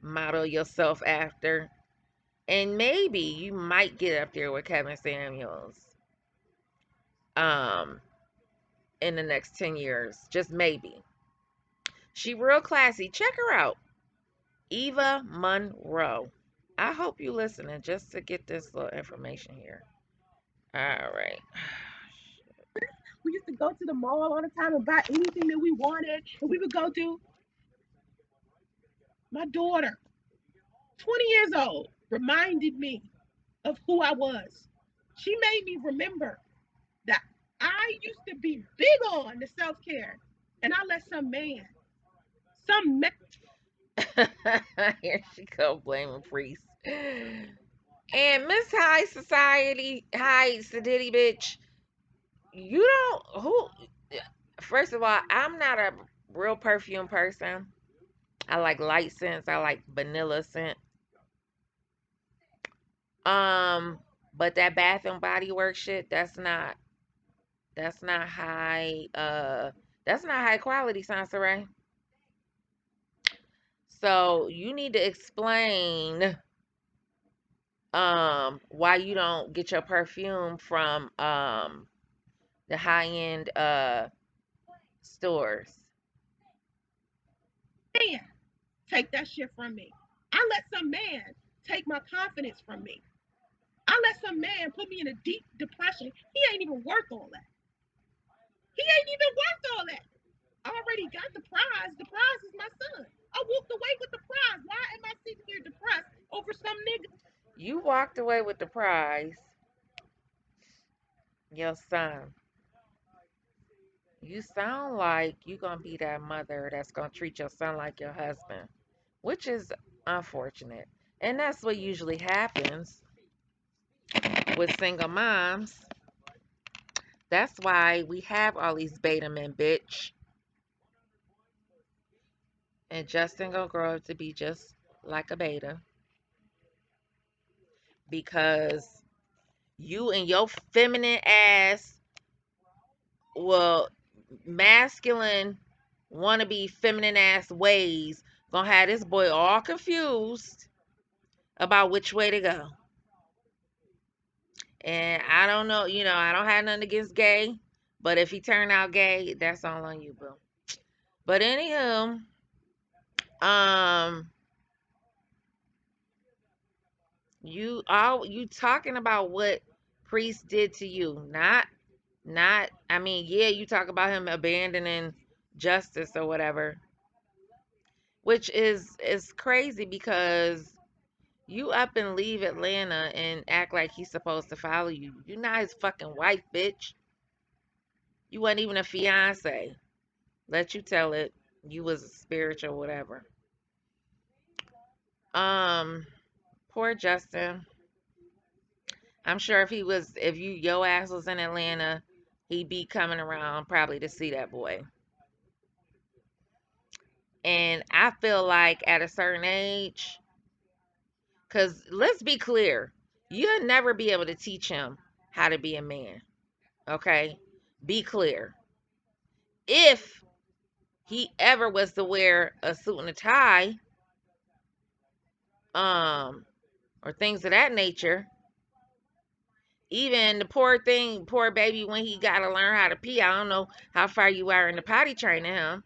model yourself after. And maybe you might get up there with Kevin Samuels um in the next 10 years. Just maybe. She real classy. Check her out. Eva Monroe. I hope you listening just to get this little information here. All right. We used to go to the mall all the time and buy anything that we wanted. And we would go do my daughter, 20 years old, reminded me of who I was. She made me remember that I used to be big on the self care. And I let some man, Here she go blaming priest. And Miss High Society, High Sedity bitch, you don't who first of all, I'm not a real perfume person. I like light scents, I like vanilla scent. Um, but that Bath and Body Works shit, that's not high that's not high quality, Soncerae. So you need to explain why you don't get your perfume from the high end stores. man take that shit from me. I let some man take my confidence from me. I let some man put me in a deep depression. He ain't even worth all that. He ain't even worth all that. I already got the prize. The prize is my son. I walked away with the prize. Why am I sitting here depressed over some nigga? You walked away with the prize, your son. You sound like you gonna be that mother that's gonna treat your son like your husband, which is unfortunate. And that's what usually happens with single moms. That's why we have all these beta men, bitch. And Justin gonna grow up to be just like a beta because you and your feminine ass, well, masculine, wanna be feminine ass ways, gonna have this boy all confused about which way to go. And I don't know, I don't have nothing against gay, but if he turned out gay, that's all on you, boo. But anywho, um, you talking about what priest did to you, not. I mean, yeah, you talk about him abandoning justice or whatever, which is crazy because you up and leave Atlanta and act like he's supposed to follow you. You're not his fucking wife, bitch. You wasn't even a fiance. Let you tell it. You was spiritual, whatever. Um, poor Justin. I'm sure if your ass was in Atlanta, he'd be coming around probably to see that boy. And I feel like at a certain age, because let's be clear, you'll never be able to teach him how to be a man. Okay? Be clear. If he ever was to wear a suit and a tie, um, or things of that nature, even the poor baby, when he got to learn how to pee, I don't know how far you are in the potty training him,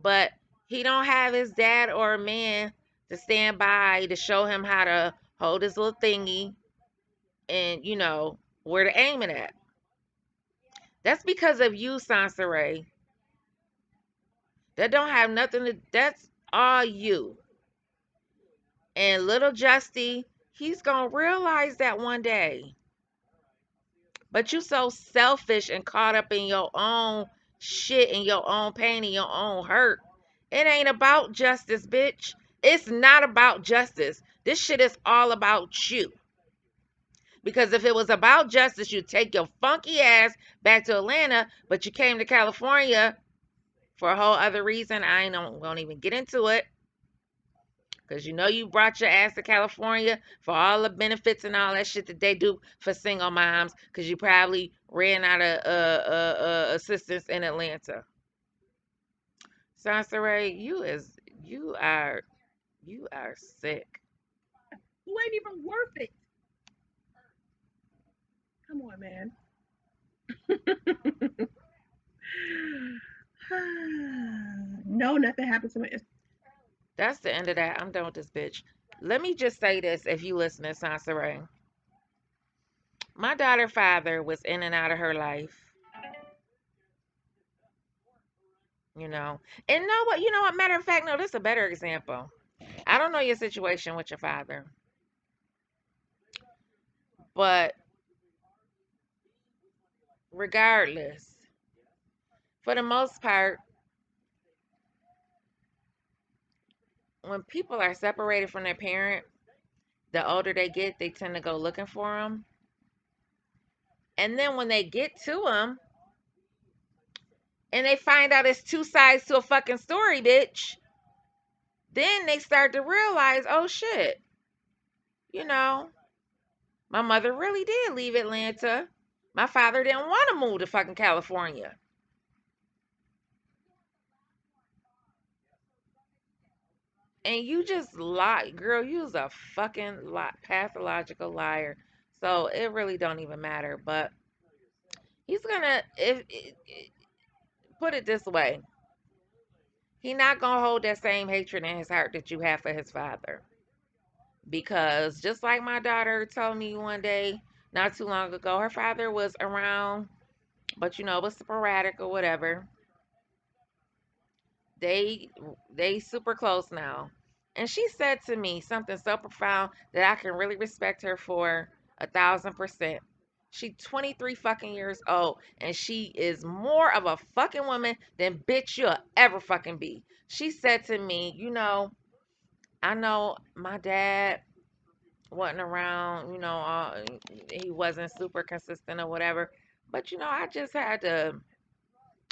but he don't have his dad or a man to stand by to show him how to hold his little thingy and where to aim it at. That's because of you, Sansaray. That don't have nothing to. That's all you. And little Justy, he's gonna realize that one day. But you so selfish and caught up in your own shit and your own pain and your own hurt. It ain't about justice, bitch. It's not about justice. This shit is all about you. Because if it was about justice, you'd take your funky ass back to Atlanta, but you came to California for a whole other reason. I ain't won't even get into it. Because you know you brought your ass to California for all the benefits and all that shit that they do for single moms. Because you probably ran out of assistance in Atlanta. Soncerae, you are sick. Who ain't even worth it? Come on, man. No, nothing happened to me. That's the end of that. I'm done with this bitch. Let me just say this if you listen to Soncerae. My daughter father was in and out of her life, you know. And know what? You know what? Matter of fact, no, this is a better example. I don't know your situation with your father, but regardless, for the most part, when people are separated from their parent, the older they get, they tend to go looking for them. And then when they get to them and they find out it's two sides to a fucking story, bitch, then they start to realize, oh shit, you know, my mother really did leave Atlanta. My father didn't want to move to fucking California. And you just lie, girl. You was a fucking pathological liar. So it really don't even matter. But he's gonna, put it this way, he not gonna hold that same hatred in his heart that you have for his father. Because just like my daughter told me one day, not too long ago, her father was around, but it was sporadic or whatever. They they super close now. And she said to me something so profound that I can really respect her for 1,000%. She 23 fucking years old and she is more of a fucking woman than bitch you'll ever fucking be. She said to me, I know my dad wasn't around, he wasn't super consistent or whatever, but I just had to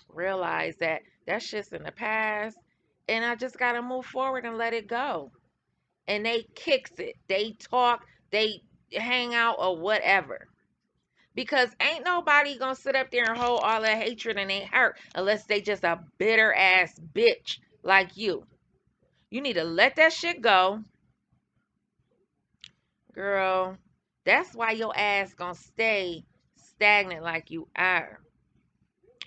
realize that that shit's in the past and I just got to move forward and let it go. And they kicks it. They talk, they hang out or whatever. Because ain't nobody gonna sit up there and hold all that hatred and they hurt unless they just a bitter ass bitch like you. You need to let that shit go, girl. That's why your ass gonna stay stagnant like you are.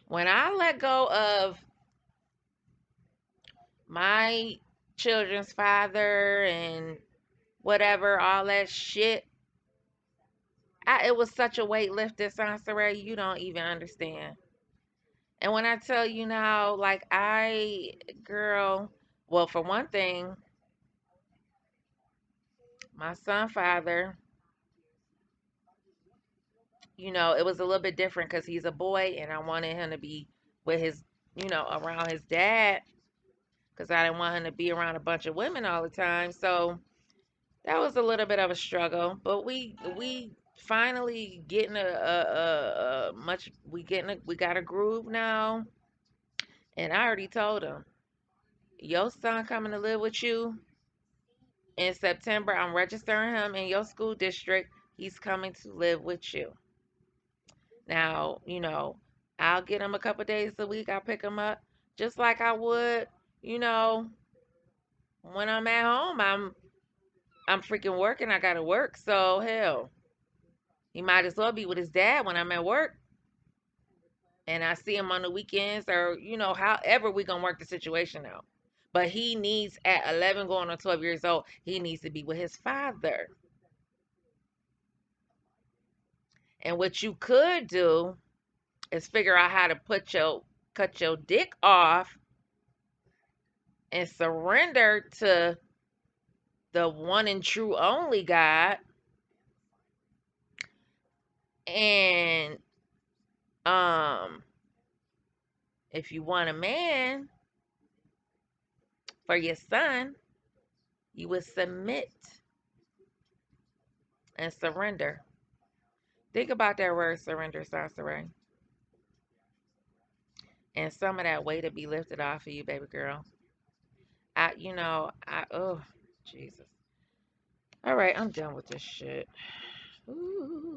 When I let go of my children's father and whatever, all that shit, it was such a weight lifted, Soncerae, you don't even understand. And when I tell you now, like girl, well, for one thing, my son father, it was a little bit different because he's a boy and I wanted him to be with his, around his dad because I didn't want him to be around a bunch of women all the time. So that was a little bit of a struggle, but we finally getting a much we got a groove now, and I already told him your son coming to live with you in September. I'm registering him in your school district. He's coming to live with you. Now, I'll get him a couple days a week. I'll pick him up just like I would, you know, when I'm at home. I'm freaking working. I gotta work. So hell, he might as well be with his dad when I'm at work. And I see him on the weekends or, however we gonna work the situation out. But he needs at 11 going on 12 years old, he needs to be with his father. And what you could do is figure out how to cut your dick off and surrender to the one and true only God and um If you want a man for your son, you would submit and surrender. Think about that word surrender, Soncerae. And some of that weight to be lifted off of you, baby girl. Oh, Jesus. All right, I'm done with this shit. Ooh.